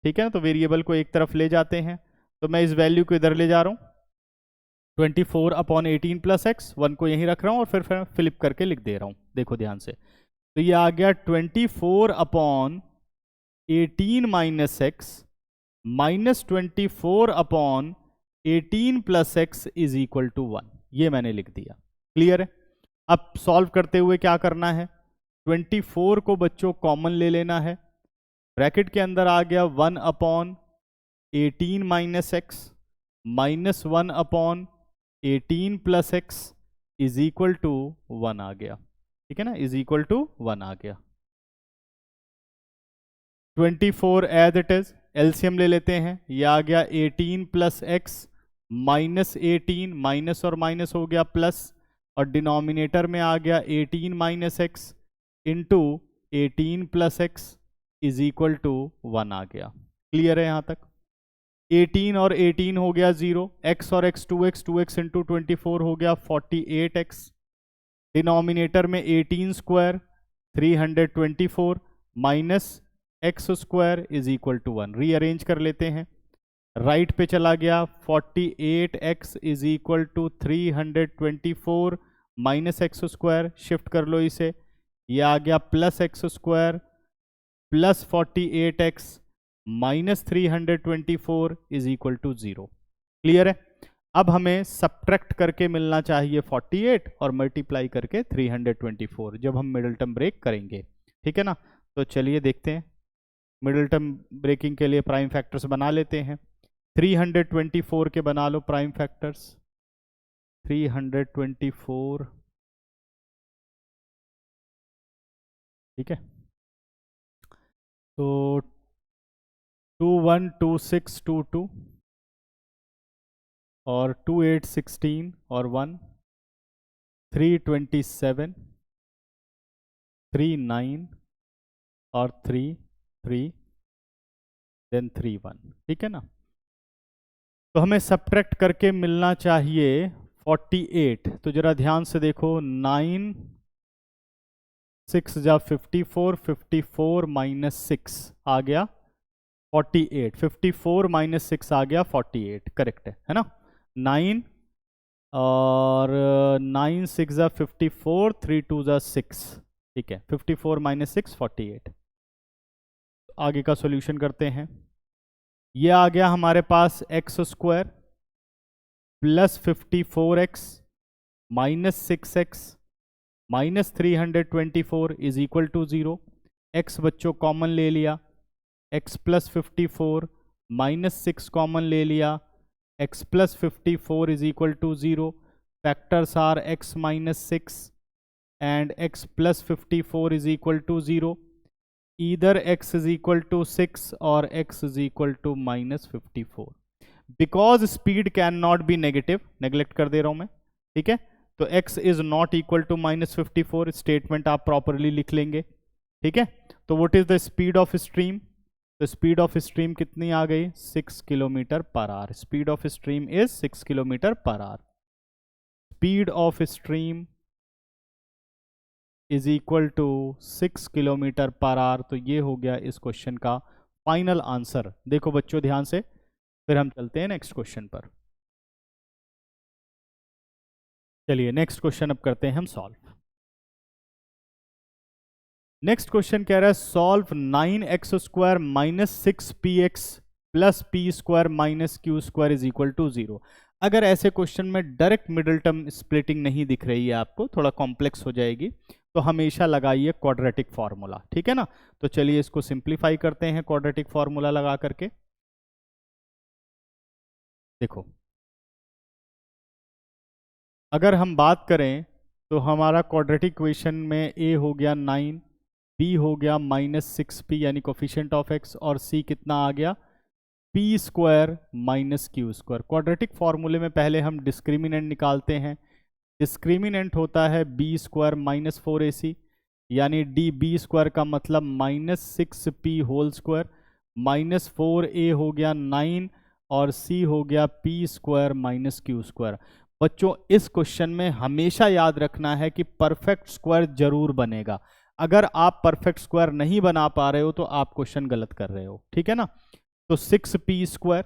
ठीक है ना। तो वेरिएबल को एक तरफ ले जाते हैं, तो मैं इस वैल्यू को इधर ले जा रहा हूं, 24 अपॉन 18 प्लस एक्स। 1 को यहीं रख रहा हूं और फिर फ्लिप करके लिख दे रहा हूं, देखो ध्यान से। तो ये आ गया 24 upon 18 minus x minus 24 upon 18 plus x is equal to 1। ये मैंने लिख दिया, क्लियर है। अब सॉल्व करते हुए क्या करना है, 24 को बच्चों कॉमन ले लेना है। ब्रैकेट के अंदर आ गया 1 upon 18 minus x minus 1 upon 18 plus x is equal to 1 आ गया, ठीक है ना, इज इक्वल टू 1 आ गया। 24 एज इट इज, एलसीएम ले लेते हैं। यह आ गया 18 प्लस एक्स माइनस 18, माइनस और माइनस हो गया प्लस, और डिनोमिनेटर में आ गया 18 minus x into 18 plus x is equal to 1 आ गया, क्लियर है यहां तक। 18 और 18 हो गया 0, x और x 2x, 2x इंटू 24 हो गया 48x, डिनोमिनेटर में 18 square 324 minus x square is equal to 1। Rearrange कर लेते हैं, राइट पे चला गया 48x is equal to 324 minus x square, shift कर लो इसे, ये आ गया plus x square plus 48x minus 324 is equal to 0, clear है। अब हमें सब्ट्रैक्ट करके मिलना चाहिए 48 और मल्टीप्लाई करके 324 जब हम मिडिल टर्म ब्रेक करेंगे, ठीक है ना। तो चलिए देखते हैं, मिडिल टर्म ब्रेकिंग के लिए प्राइम फैक्टर्स बना लेते हैं। 324 के बना लो प्राइम फैक्टर्स, 324, ठीक है। तो 212622 और 2816 और 1 327 39 और 3 देन 31, ठीक है ना। तो हमें सब्ट्रैक्ट करके मिलना चाहिए 48। तो जरा ध्यान से देखो, 9 6 जा 54, 54 माइनस 6 आ गया 48, 54 माइनस 6 आ गया 48, करेक्ट है ना। 9 और 9 6 जा 54, 3 2 जा 6, ठीक है। 54 माइनस 6 48। आगे का सॉल्यूशन करते हैं। ये आ गया हमारे पास x square plus 54x minus 6x minus 324 is equal to 0। x बच्चों कॉमन ले लिया, x प्लस 54 माइनस 6 कॉमन ले लिया, x plus 54 is equal to 0। Factors are x minus 6 and x plus 54 is equal to 0. Either x is equal to 6 or x is equal to minus 54. Because speed cannot be negative, neglect कर दे रहा हूं मैं, ठीक है। तो x is not equal to minus 54, statement आप properly लिख लेंगे, ठीक है। तो what is the speed of stream? तो स्पीड ऑफ स्ट्रीम कितनी आ गई? 6 kilometre per hour. Speed of stream is 6 kilometre per hour. Speed of stream is equal to 6 kilometre per hour. तो ये हो गया इस क्वेश्चन का फाइनल आंसर। देखो बच्चों ध्यान से, फिर हम चलते हैं नेक्स्ट क्वेश्चन पर। चलिए नेक्स्ट क्वेश्चन अब करते हैं हम सॉल्व। नेक्स्ट क्वेश्चन कह रहा है solve 9x square minus 6px plus p square minus q square is equal to 0। अगर ऐसे क्वेश्चन में डायरेक्ट मिडिल टर्म स्प्लिटिंग नहीं दिख रही है आपको, थोड़ा कॉम्प्लेक्स हो जाएगी, तो हमेशा लगाइए क्वाड्रेटिक फार्मूला, ठीक है ना। तो चलिए इसको सिंप्लीफाई करते हैं क्वाड्रेटिक फार्मूला लगा करके। देखो अगर हम बात करें तो हमारा क्वाड्रेटिक इक्वेशन में a हो गया 9, b हो गया माइनस 6p यानी कोफिशिएंट ऑफ x, और c कितना आ गया p square minus q square. Quadratic फार्मूले में पहले हम डिस्क्रिमिनेंट निकालते हैं। डिस्क्रिमिनेंट होता है b स्क्वायर माइनस 4ac, यानी डी बी स्क्वायर का मतलब minus 6p whole square, minus 4a हो गया 9 और c हो गया p square minus q square. बच्चों इस क्वेश्चन में हमेशा याद रखना है कि परफेक्ट स्क्वायर जरूर बनेगा। अगर आप परफेक्ट स्क्वायर नहीं बना पा रहे हो तो आप क्वेश्चन गलत कर रहे हो, ठीक है ना। तो 6p स्क्वायर,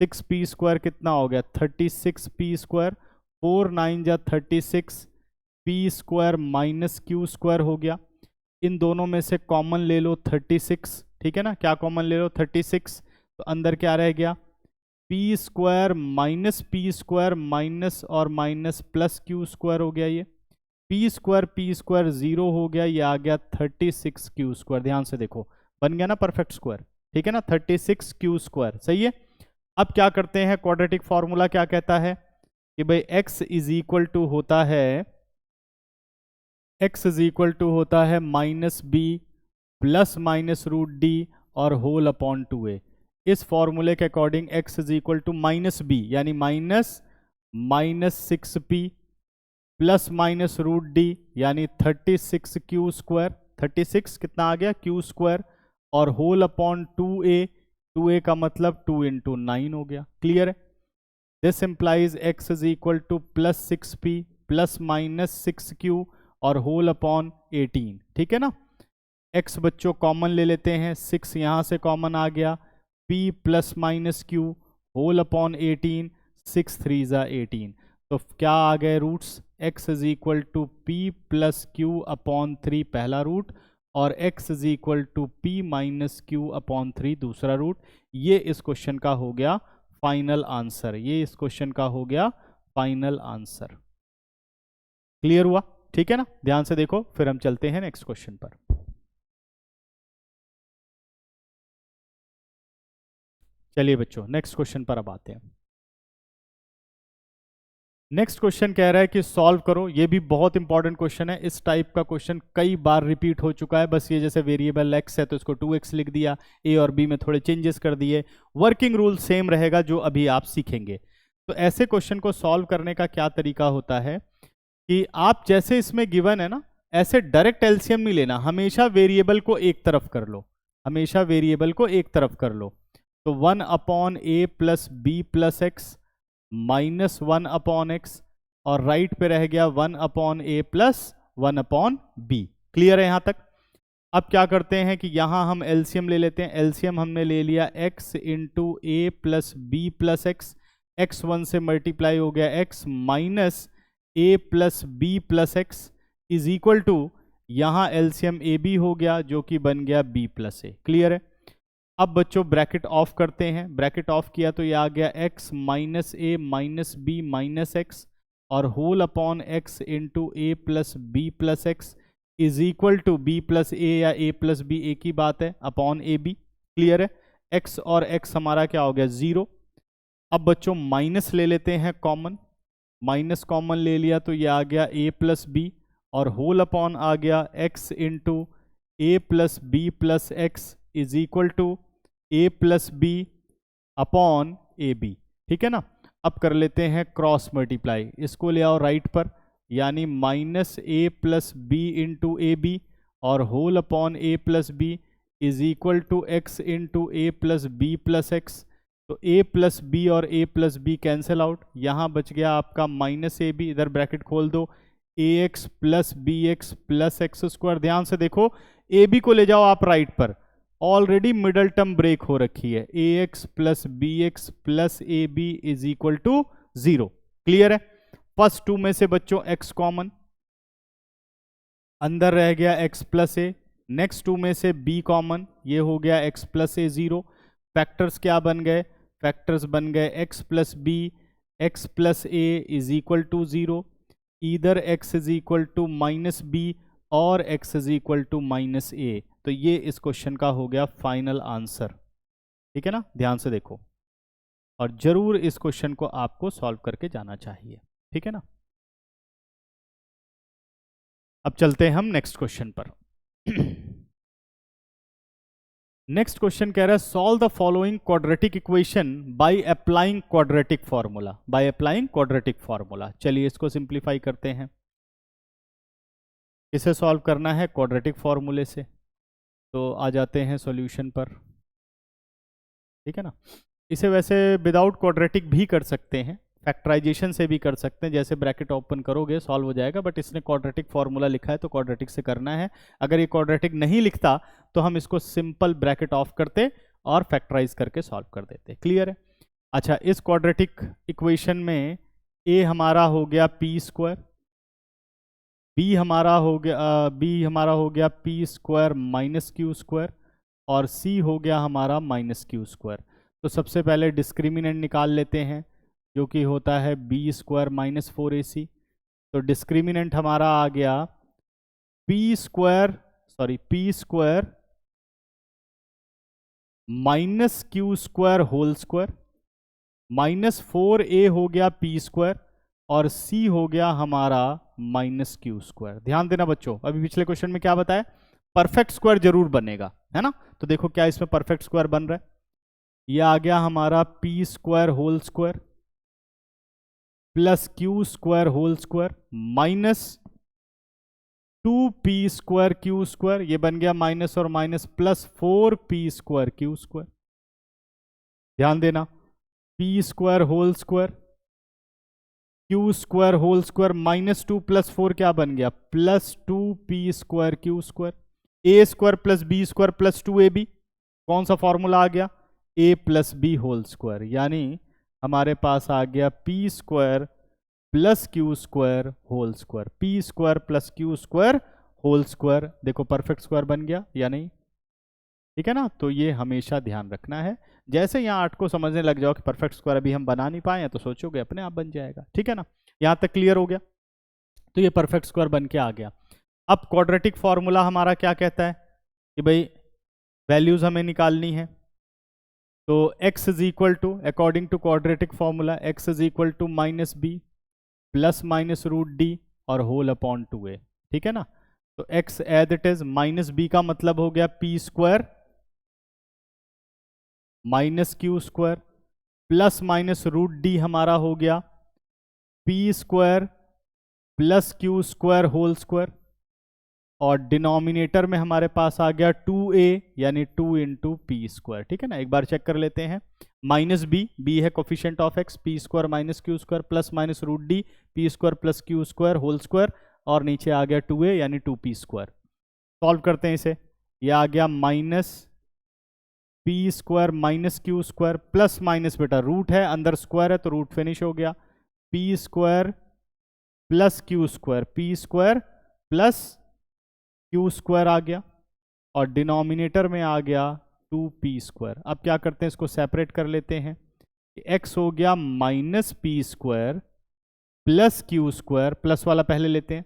6p स्क्वायर कितना हो गया 36p स्क्वायर, 4 9 जा 36, p square minus q square हो गया। इन दोनों में से कॉमन ले लो 36, ठीक है ना। क्या कॉमन ले लो 36, तो अंदर क्या रह गया पी स्क्वायर माइनस और माइनस प्लस क्यू स्क्वायर हो गया। ये पी स्क्वायर 0 हो गया, ये आ गया 36 क्यू स्क्वायर। ध्यान से देखो बन गया ना परफेक्ट स्क्वायर, ठीक है ना, 36 क्यू स्क्वायर, सही है। अब क्या करते हैं, क्वाड्रेटिक फॉर्मूला क्या कहता है कि भाई x इज इक्वल टू होता है minus b plus minus root D और होल अपॉन 2a। इस फॉर्मूले के according x is equal to minus b यानी minus 6p plus minus root d यानी 36 क्यू स्क्वायर, 36 कितना आ गया क्यू स्क्वायर, और होल अपॉन 2a का मतलब 2 इंटू 9 हो गया। क्लियर है। This implies x is equal two plus 6p plus minus 6q और होल अपॉन 18, ठीक है ना। x बच्चों कॉमन ले लेते हैं, 6 यहां से कॉमन आ गया, p plus minus q whole upon 18, 6 3 जा 18। तो क्या आ गए roots, x is equal to p plus q upon 3 पहला रूट और x is equal to p minus q upon 3 दूसरा रूट। ये इस क्वेश्चन का हो गया फाइनल आंसर, ये इस क्वेश्चन का हो गया फाइनल आंसर। क्लियर हुआ, ठीक है ना। ध्यान से देखो फिर हम चलते हैं नेक्स्ट क्वेश्चन पर। चलिए बच्चों नेक्स्ट क्वेश्चन पर अब आते हैं। नेक्स्ट क्वेश्चन कह रहा है कि सॉल्व करो। ये भी बहुत इंपॉर्टेंट क्वेश्चन है। इस टाइप का क्वेश्चन कई बार रिपीट हो चुका है। बस ये जैसे वेरिएबल x है तो इसको 2x लिख दिया, a और b में थोड़े चेंजेस कर दिए, वर्किंग रूल सेम रहेगा जो अभी आप सीखेंगे। तो ऐसे क्वेश्चन को सॉल्व करने का क्या तरीका होता है कि आप जैसे इसमें गिवन है ना, ऐसे डायरेक्ट एलसीएम नहीं लेना, हमेशा वेरिएबल को एक तरफ कर लो, हमेशा वेरिएबल को एक तरफ कर लो। तो 1/a plus b plus x minus 1/x और राइट पे रह गया 1/a प्लस 1/b। क्लियर है यहां तक? अब क्या करते हैं कि यहां हम एलसीएम ले लेते हैं। एलसीएम हमने ले लिया x into a plus b plus x, x 1 से मल्टीप्लाई हो गया x minus a plus b plus x is equal to, यहां एलसीएम ए बी हो गया जो कि बन गया b प्लस ए। क्लियर है? अब बच्चों ब्रैकेट ऑफ करते हैं। ब्रैकेट ऑफ किया तो ये आ गया x minus a minus b minus x और whole upon x into a plus b plus x is equal to b plus a या ए प्लस बी, एक ही बात है, अपॉन ए बी। क्लियर है? x और x हमारा क्या हो गया 0। अब बच्चों माइनस ले लेते हैं कॉमन, माइनस कॉमन ले लिया तो ये आ गया a प्लस बी और होल अपॉन आ गया x into a plus b plus x is equal to a plus b upon a b. ठीक है ना? अब कर लेते हैं क्रॉस मल्टीप्लाई, इसको ले आओ राइट पर, यानी minus a plus b into a b और whole upon a plus b is equal to x into a plus b plus x. तो a प्लस बी और a plus b cancel out, यहाँ बच गया आपका minus a b, इधर bracket खोल दो, a x plus b x plus x square. ध्यान से देखो, ए बी को ले जाओ आप राइट पर, ऑलरेडी मिडल टर्म ब्रेक हो रखी है, a x plus b x plus a b is equal to 0। Clear है? फर्स्ट टू में से बच्चों x कॉमन, अंदर रह गया x plus a, next two में से b कॉमन, ये हो गया x प्लस ए 0। फैक्टर्स क्या बन गए? फैक्टर्स बन गए x plus b, x plus a is equal to 0, इधर x is equal to minus b और x is equal to minus a. तो ये इस क्वेश्चन का हो गया फाइनल आंसर। ठीक है ना? ध्यान से देखो और जरूर इस क्वेश्चन को आपको सॉल्व करके जाना चाहिए। ठीक है ना? अब चलते हैं हम नेक्स्ट क्वेश्चन पर। नेक्स्ट क्वेश्चन कह रहा है solve the following quadratic equation by applying quadratic formula, by applying quadratic formula. चलिए इसको सिंप्लीफाई करते हैं। इसे सॉल्व करना है क्वाड्रेटिक फॉर्मूले से, तो आ जाते हैं सॉल्यूशन पर। ठीक है ना? इसे वैसे विदाउट क्वाड्रेटिक भी कर सकते हैं, फैक्टराइजेशन से भी कर सकते हैं, जैसे ब्रैकेट ओपन करोगे सॉल्व हो जाएगा, बट इसने क्वाड्रेटिक फॉर्मूला लिखा है तो क्वाड्रेटिक से करना है। अगर ये क्वाड्रेटिक नहीं लिखता तो हम इसको सिंपल ब्रैकेट ऑफ करते और फैक्टराइज करके सॉल्व कर देते। क्लियर है? अच्छा, इस क्वाड्रेटिक इक्वेशन में a हमारा हो गया p स्क्वायर, b हमारा हो गया p square minus q square और c हो गया हमारा माइनस क्यू स्क्वायर। तो सबसे पहले डिस्क्रिमिनेंट निकाल लेते हैं जो कि होता है b स्क्वायर माइनस 4ac। तो डिस्क्रिमिनेंट हमारा आ गया p square minus q square whole square, minus 4a हो गया p स्क्वायर और c हो गया हमारा माइनस क्यू स्क्वायर। ध्यान देना बच्चों, अभी पिछले क्वेश्चन में क्या बताया, परफेक्ट स्क्वायर जरूर बनेगा, है ना? तो देखो क्या इसमें परफेक्ट स्क्वायर बन रहा है, यह आ गया हमारा p square whole square plus q square whole square minus 2p square q square, ये बन गया माइनस और minus plus 4p square q square. ध्यान देना, p square whole square q square whole square minus 2 plus 4 क्या बन गया, plus 2p square q square, a square plus b square plus 2ab, कौन सा फॉर्मूला आ गया, a plus b whole square, यानी हमारे पास आ गया p square plus q square whole square, p square plus q square whole square. देखो perfect square बन गया या नहीं? ठीक है ना? तो ये हमेशा ध्यान रखना है। जैसे यहाँ 8 को समझने लग जाओ कि परफेक्ट स्क्वायर अभी हम बना नहीं पाए हैं तो सोचोगे अपने आप बन जाएगा। ठीक है ना? यहाँ तक क्लियर हो गया? तो ये परफेक्ट स्क्वायर बन के आ गया। अब क्वाड्रेटिक फॉर्मूला हमारा क्या कहता है कि भाई वैल्यूज हमें निकालनी है, तो x is equal to, according to quadratic formula x is equal to minus b plus minus root D और होल अपॉन 2a, ठीक है ना। तो x as it is, minus b का मतलब हो गया p square minus q square, plus minus root D हमारा हो गया p square plus q square whole square, और डिनोमिनेटर में हमारे पास आ गया 2a यानी 2 इंटू पी स्क्वायर, ठीक है ना। एक बार चेक कर लेते हैं, माइनस बी है coefficient of x, p square minus q square plus minus root D p square plus q square whole square, और नीचे आ गया 2a यानी 2p स्क्वायर। सॉल्व करते हैं इसे, यह आ गया minus p square minus q square plus minus, बेटा रूट है अंदर स्क्वायर है तो रूट फिनिश हो गया, p square plus q square, p square plus q square आ गया, और डिनोमिनेटर में आ गया 2p स्क्वायर। अब क्या करते हैं, इसको सेपरेट कर लेते हैं, x हो गया minus p square plus q square, plus वाला पहले लेते हैं,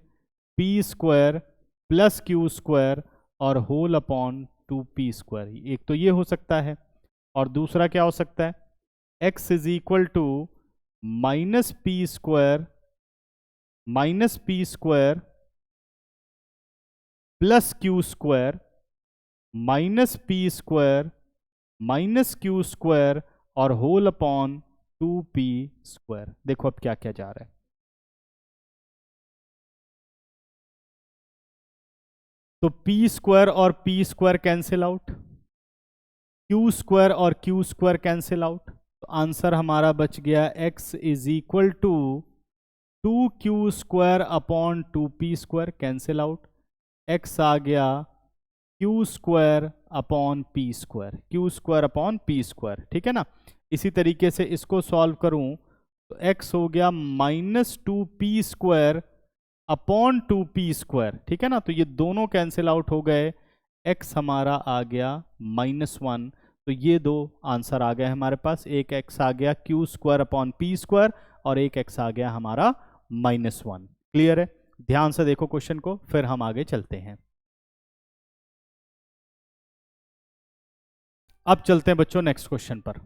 P square plus q square और होल अपॉन 2p स्क्वायर। एक तो ये हो सकता है, और दूसरा क्या हो सकता है, x is equal to minus p square plus q square minus p square minus q square और होल अपॉन 2p स्क्वायर। देखो अब क्या क्या जा रहा है, तो p स्क्वायर और p square cancel out, q square और q स्क्वायर कैंसिल आउट, तो आंसर हमारा बच गया x is equal to 2q square upon 2p square, cancel out, x आ गया q square upon p square, q square upon p square, ठीक है ना। इसी तरीके से इसको सॉल्व करूं तो x हो गया minus 2p square upon 2p square, ठीक है ना। तो ये दोनों कैंसिल आउट हो गए, x हमारा आ गया -1, तो ये दो आंसर आ गए हमारे पास, एक x आ गया q square upon p square और एक x आ गया हमारा -1। क्लियर है, ध्यान से देखो क्वेश्चन को, फिर हम आगे चलते हैं। अब चलते हैं बच्चों नेक्स्ट क्वेश्चन पर।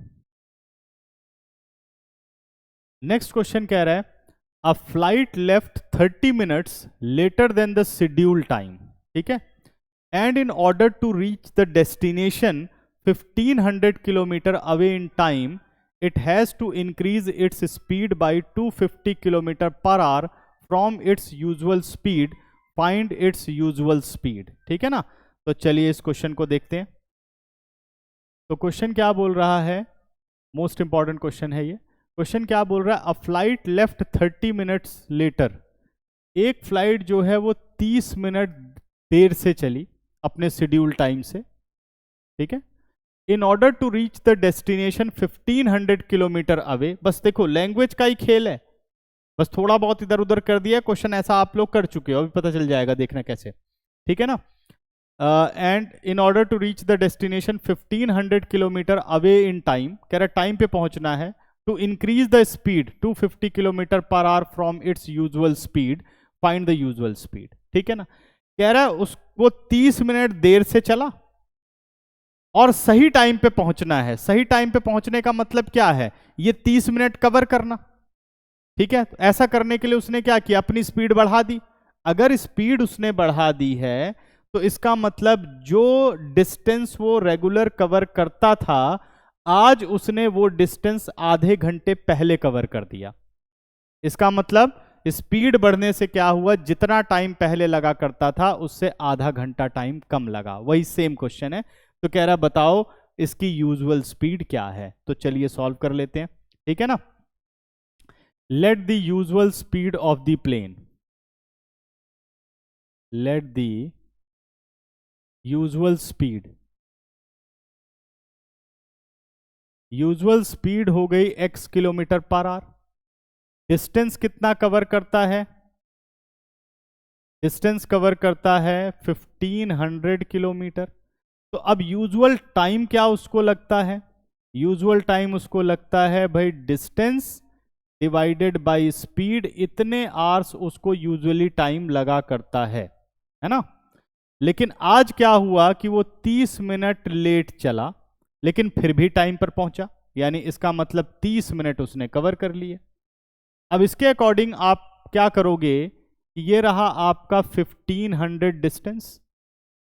नेक्स्ट क्वेश्चन कह रहा है a flight left 30 minutes later than the schedule time, ठीक है, and in order to reach the destination 1500 kilometre away in time it has to increase its speed by 250 kilometre per hour from its usual speed, find its usual speed, ठीक है ना। तो चलिए इस question को देखते हैं। तो क्वेश्चन क्या बोल रहा है, मोस्ट इंपॉर्टेंट क्वेश्चन है ये। क्वेश्चन क्या बोल रहा है, a flight left 30 minutes letter, एक फ्लाइट जो है वो 30 मिनट देर से चली अपने शेड्यूल टाइम से, ठीक है, in order to reach the destination 1500 kilometre away. बस देखो लैंग्वेज का ही खेल है, बस थोड़ा बहुत इधर उधर कर दिया, क्वेश्चन ऐसा आप लोग कर चुके हो, अभी पता चल जाएगा, देखना कैसे, ठीक है ना। And in order to reach the destination 1500 kilometre away in time, कह रहा टाइम पे पहुंचना है, to increase the speed 250 kilometre per hour from its usual speed, find the usual speed, ठीक है ना। कह रहा है उसको 30 मिनट देर से चला और सही टाइम पे पहुंचना है। सही टाइम पे पहुंचने का मतलब क्या है, ये 30 मिनट कवर करना, ठीक है। तो ऐसा करने के लिए उसने क्या किया, अपनी स्पीड बढ़ा दी। अगर स्पीड उसने बढ़ा दी है तो इसका मतलब जो डिस्टेंस वो रेगुलर कवर करता था, आज उसने वो डिस्टेंस आधे घंटे पहले कवर कर दिया। इसका मतलब स्पीड बढ़ने से क्या हुआ, जितना टाइम पहले लगा करता था उससे आधा घंटा टाइम कम लगा। वही सेम क्वेश्चन है, तो कह रहा बताओ इसकी यूजुअल स्पीड क्या है। तो चलिए सॉल्व कर लेते हैं, ठीक है ना। Let the usual speed of the plane, let the usual speed, usual speed हो गई x kilometre per hour. Distance कितना कवर करता है, डिस्टेंस कवर करता है 1500 किलोमीटर। तो अब यूजुअल टाइम क्या उसको लगता है, यूजुअल टाइम उसको लगता है भाई डिस्टेंस डिवाइडेड बाय स्पीड, इतने आवर्स उसको यूजुअली टाइम लगा करता है ना। लेकिन आज क्या हुआ कि वो 30 मिनट लेट चला लेकिन फिर भी टाइम पर पहुंचा, यानी इसका मतलब 30 मिनट उसने कवर कर लिए। अब इसके अकॉर्डिंग आप क्या करोगे, ये रहा आपका 1500 डिस्टेंस,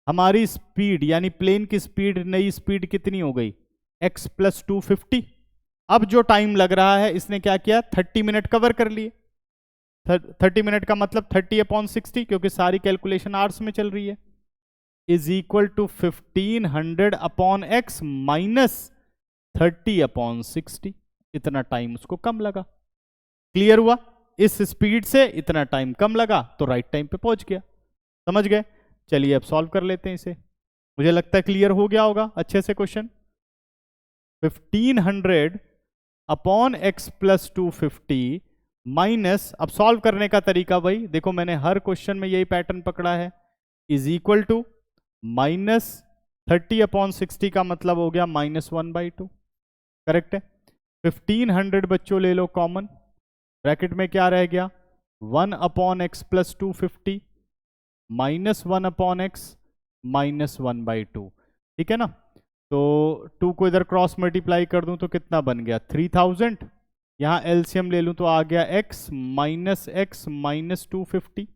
हमारी स्पीड यानी प्लेन की स्पीड, नई स्पीड कितनी हो गई x प्लस 250। अब जो टाइम लग रहा है इसने क्या किया, 30 मिनट कवर कर लिए। 30 मिनट का मतलब 30/60, क्योंकि सारी कैलकुलेशन आवर्स में चल रही है, is equal to 1500/x minus 30/60। इतना टाइम उसको कम लगा। क्लियर हुआ, इस स्पीड से इतना टाइम कम लगा तो राइट टाइम पे पहुंच गया। समझ गए? चलिए अब सॉल्व कर लेते हैं इसे। मुझे लगता है क्लियर हो गया होगा अच्छे से क्वेश्चन। 1500/x प्लस 250 माइनस, अब सॉल्व करने का तरीका वही, देखो मैंने हर क्वेश्चन में यही पैटर्न पकड़ा है, इज इक्वल टू माइनस 30/60 का मतलब हो गया -1/2। करेक्ट है। 1500 बच्चों ले लो कॉमन, ब्रैकेट में क्या रह गया, 1/x plus 250 minus 1/x minus 1/2। ठीक है ना। तो 2 को इधर क्रॉस मल्टीप्लाई कर दूं तो कितना बन गया, 3000। यहाँ एलसीएम ले लूं तो आ गया x माइनस 250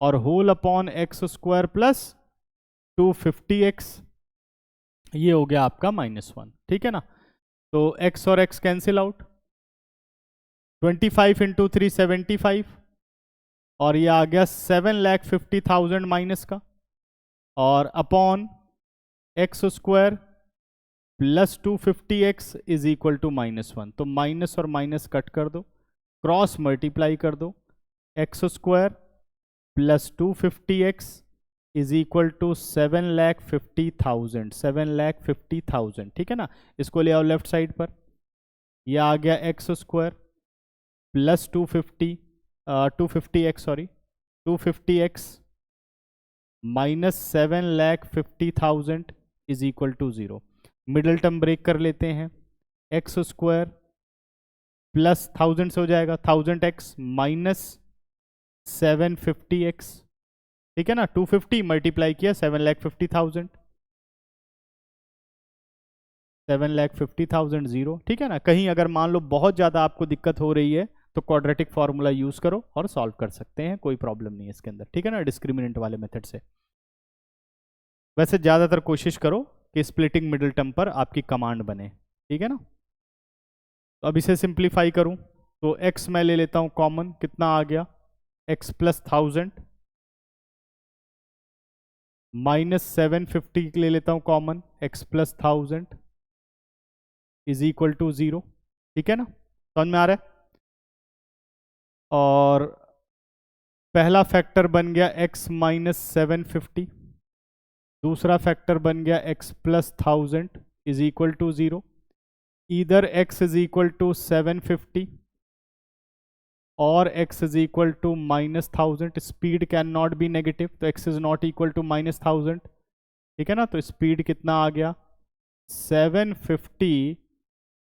और whole upon x square plus 250x, ये हो गया आपका -1। ठीक है ना। तो x और x कैंसिल आउट, 25 इंटू 3 75, और ये आ गया 7,50,000 माइनस का, और upon x square plus 250x is equal to -1। तो माइनस और माइनस कट कर दो, क्रॉस मल्टीप्लाई कर दो, x square plus 250x is equal to 7,50,000। ठीक है ना। इसको ले आओ लेफ्ट साइड पर, यह आ गया x square plus 250x minus 7,50,000 is equal to 0। Middle term break कर लेते हैं, एक्स स्क्वायर प्लस 1000 से हो जाएगा 1000x माइनस 750x। ठीक है ना। 250 मल्टीप्लाई किया 7,50,000, 7,50,000 0। ठीक है ना। कहीं अगर मान लो बहुत ज़्यादा आपको दिक्कत हो रही है तो क्वाड्रेटिक फार्मूला यूज करो और सॉल्व कर सकते हैं, कोई प्रॉब्लम नहीं है इसके अंदर। ठीक है ना, डिस्क्रिमिनेंट वाले मेथड से। वैसे ज़्यादातर कोशिश करो कि स्प्लिटिंग मिडिल टर्म पर आपकी कमांड बने। ठीक है ना। तो अब इसे सिंप्लीफाई करूं तो x मैं ले लेता हूं कॉमन, कितना आ गया, x प्लस 1000 माइनस 750 ले लेता हूं common, x plus 1000 is equal to 0। ठीक है ना, समझ में आ रहा है। और पहला फैक्टर बन गया x माइनस 750, दूसरा फैक्टर बन गया x plus 1000 is equal to 0। इधर x इज इक्वल टू 750 और x is equal to -1000। Speed can not be negative, तो x is not equal to -1000। ठीक है ना। तो स्पीड कितना आ गया, 750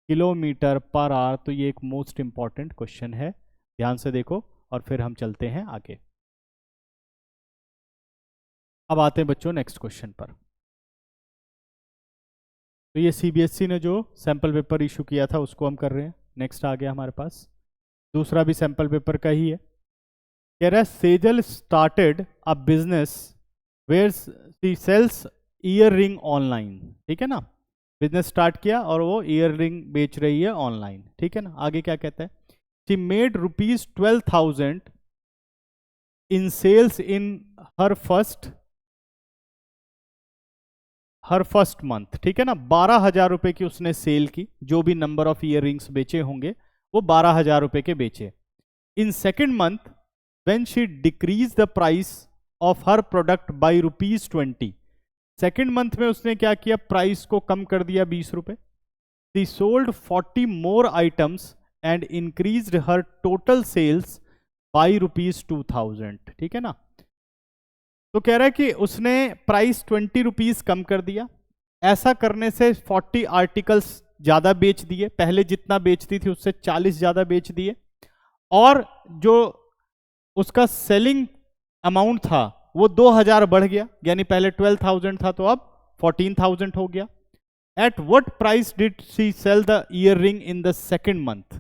किलोमीटर पर आवर। तो ये एक मोस्ट इंपॉर्टेंट क्वेश्चन है, ध्यान से देखो और फिर हम चलते हैं आगे। अब आते हैं बच्चों नेक्स्ट क्वेश्चन पर। तो ये सीबीएसई ने जो सैंपल पेपर इशू किया था उसको हम कर रहे हैं। नेक्स्ट आ गया हमारे पास, दूसरा भी सैंपल पेपर का ही है। कह रहा है Sejal started a business where she sells earring online. ठीक है ना, बिजनेस स्टार्ट किया और वो ईयर रिंग बेच रही है ऑनलाइन। ठीक है ना। आगे क्या कहता है, she made ₹12,000 in sales in her first month. ठीक है ना, 12,000 रुपए की उसने सेल की, जो भी नंबर ऑफ ईयर रिंग्स बेचे होंगे वो 12,000 रुपए के बेचे। In second month when she decrease the price of her product by ₹20, second month में उसने क्या किया, प्राइस को कम कर दिया 20 रुपए। She sold 40 more items and increased her total sales by ₹2,000। ठीक है ना। तो कह रहा है कि उसने प्राइस 20 रुपीज कम कर दिया। ऐसा करने से 40 आर्टिकल्स ज्यादा बेच दिए, पहले जितना बेचती थी उससे 40 ज्यादा बेच दिए, और जो उसका सेलिंग अमाउंट था वो 2,000 बढ़ गया, यानी पहले 12,000 था तो अब 14,000 हो गया। At what price did she sell the earring in the second month,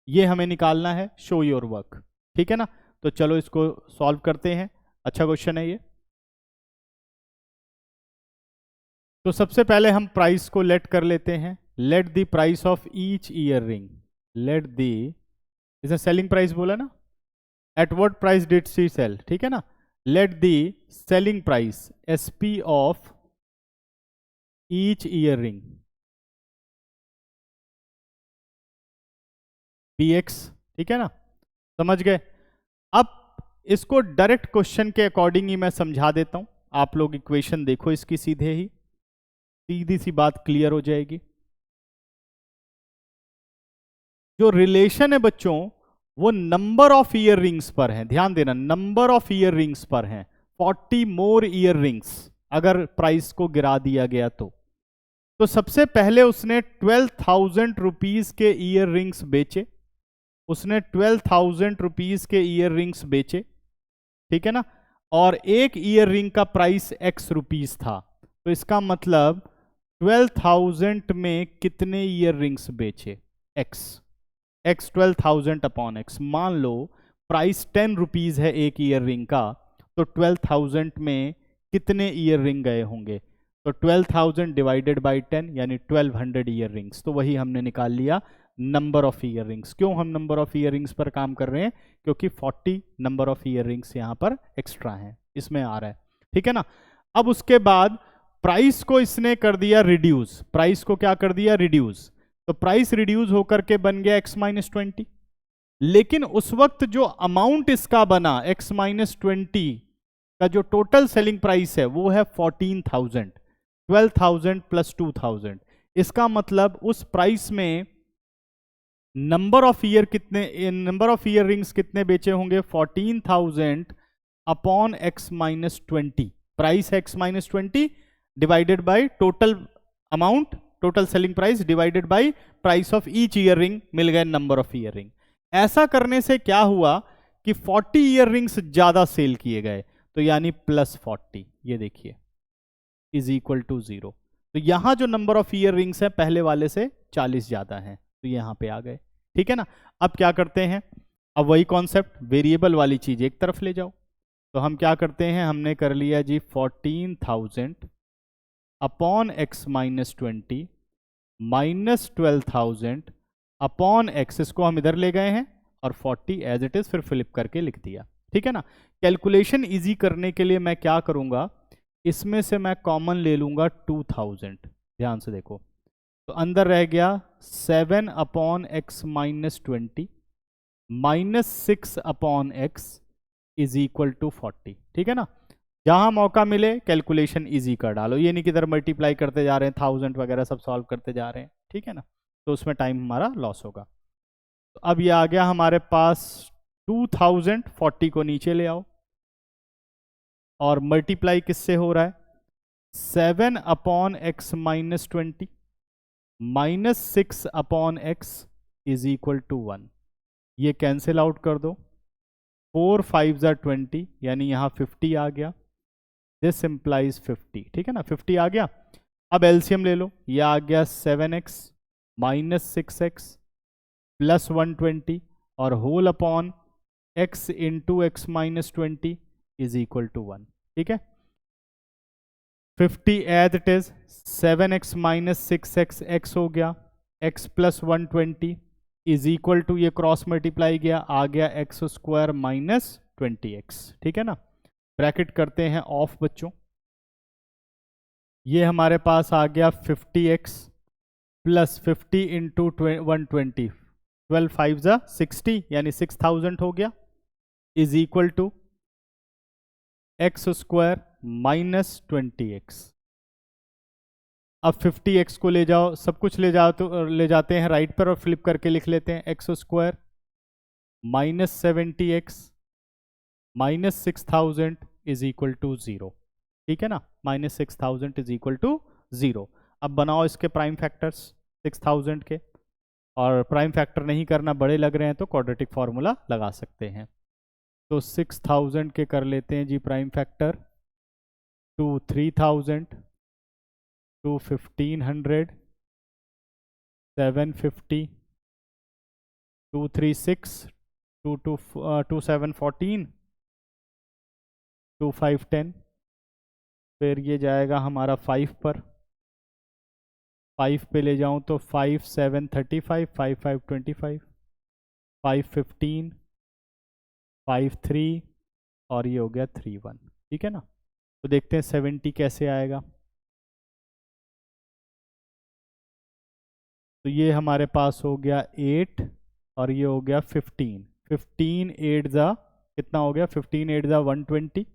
ये हमें निकालना है। Show your work. ठीक है ना। तो चलो इसको सॉल्व करते हैं, अच्छा क्वेश्चन है ये। तो सबसे पहले हम प्राइस को लेट कर लेते हैं, let the price of each ear ring, let the, इसे सेलिंग प्राइस बोला ना, at what price did she sell, ठीक है ना। Let the selling price SP of each ear ring px, ठीक है ना, समझ गए। अब इसको डायरेक्ट क्वेश्चन के अकॉर्डिंग ही मैं समझा देता हूं, आप लोग इक्वेशन देखो इसकी, सीधे ही सीधी सी बात क्लियर हो जाएगी। जो रिलेशन है बच्चों वो नंबर ऑफ ईयर रिंग्स पर है, ध्यान देना, नंबर ऑफ ईयर रिंग्स पर है। 40 मोर ईयर रिंग्स अगर प्राइस को गिरा दिया गया तो सबसे पहले उसने 12,000 रुपीज के ईयर रिंग्स बेचे, उसने 12,000 रुपीज के ईयर रिंग्स बेचे, ठीक है ना, और एक ईयर रिंग का प्राइस x रुपीज था। तो इसका मतलब 12,000 में कितने ईयर रिंग्स बेचे, x 12,000 अपॉन x। मान लो प्राइस 10 रुपीज है एक ईयर रिंग का, तो 12,000 में कितने ईयर रिंग गए होंगे, तो 12,000 डिवाइडेड बाई 10 यानी 1200 ईयर रिंग्स। तो वही हमने निकाल लिया नंबर ऑफ ईयर रिंग्स। क्यों हम नंबर ऑफ ईयर रिंग्स पर काम कर रहे हैं, क्योंकि 40 नंबर ऑफ ईयर रिंग्स यहां पर एक्स्ट्रा हैं, इसमें आ रहा है, ठीक है ना। अब उसके बाद प्राइस को इसने कर दिया रिड्यूस, प्राइस को क्या कर दिया, रिड्यूस। तो प्राइस रिड्यूस होकर के बन गया x-20, लेकिन उस वक्त जो अमाउंट इसका बना x-20 का जो टोटल सेलिंग प्राइस है वो है 14,000, 12,000 प्लस 2,000। इसका मतलब उस प्राइस में नंबर ऑफ ईयर कितने, नंबर ऑफ ईयर रिंग्स कितने बेचे होंगे, 14,000 अपॉन x-20, प्राइस है x-20 divided by total amount, total selling price divided by price of each year ring, मिल गए नंबर ऑफ ईयर रिंग। ऐसा करने से क्या हुआ कि 40 ईयर रिंग्स ज्यादा सेल किए गए, तो यानी प्लस 40, ये देखिए इज इक्वल टू 0। तो यहां जो नंबर ऑफ ईयर रिंग्स है पहले वाले से 40 ज्यादा है, तो यहां पे आ गए, ठीक है ना। अब क्या करते हैं, अब वही कॉन्सेप्ट, वेरिएबल वाली चीज एक तरफ ले जाओ। तो हम क्या करते हैं, हमने कर लिया जी 14,000 upon x-20 minus 12,000 upon x, इसको हम इधर ले गए हैं और 40 एज इट इज फिर फ्लिप करके लिख दिया, ठीक है ना। कैलकुलेशन इजी करने के लिए मैं क्या करूंगा, इसमें से मैं कॉमन ले लूंगा 2000, ध्यान से देखो, तो अंदर रह गया 7 upon x-20 minus 6 upon x is equal to 40, ठीक है ना। जहां मौका मिले कैलकुलेशन इजी कर डालो, ये नहीं कि इधर मल्टीप्लाई करते जा रहे हैं, 1000 वगैरह सब सॉल्व करते जा रहे हैं, ठीक है ना, तो उसमें टाइम हमारा लॉस होगा। तो अब ये आ गया हमारे पास 2000, 40 को नीचे ले आओ और मल्टीप्लाई किससे हो रहा है, 7 upon x-20 minus 6 upon x is equal to 1। ये कैंसिल आउट कर दो, 4 5 20 यानी यहां 50 आ गया, दिस इंप्लाइज 50, ठीक है ना, 50 आ गया। अब एलसीएम ले लो, ये आ गया 7x माइनस 6x प्लस 120 और whole upon x into x-20 is equal to 1, ठीक है। 50 as it is, 7x minus 6x x हो गया, x plus 120 is equal to, ये क्रॉस मल्टीप्लाई गया, आ गया x स्क्वायर माइनस 20x, ठीक है ना। ब्रैकेट करते हैं ऑफ बच्चों, ये हमारे पास आ गया 50x प्लस 50 इंटू 120, 12 5 60 यानी 6000 हो गया, is equal to x square minus 20x। अब 50x को ले जाओ, सब कुछ ले जाओ, तो ले जाते हैं राइट पर और फ्लिप करके लिख लेते हैं, x square minus 70x minus 6000 is equal to 0, ठीक है ना, माइनस 6000 इज इक्वल टू 0। अब बनाओ इसके प्राइम फैक्टर्स 6000 के, और प्राइम फैक्टर नहीं करना, बड़े लग रहे हैं तो क्वाड्रेटिक फार्मूला लगा सकते हैं। तो 6000 के कर लेते हैं जी प्राइम फैक्टर, 2 3000, 2 1500, 750, 2 3 6, 2 7 14, 2 5 10, फिर ये जाएगा हमारा 5 पर, 5 पे ले जाऊं तो 5 7 35, 5 5 25, 5 15, 5 3 और ये हो गया 3 1। ठीक है ना। तो देखते हैं 70 कैसे आएगा। तो ये हमारे पास हो गया 8 और ये हो गया 15, 15 8 ज़ा कितना हो गया, 15 8 ज़ा 120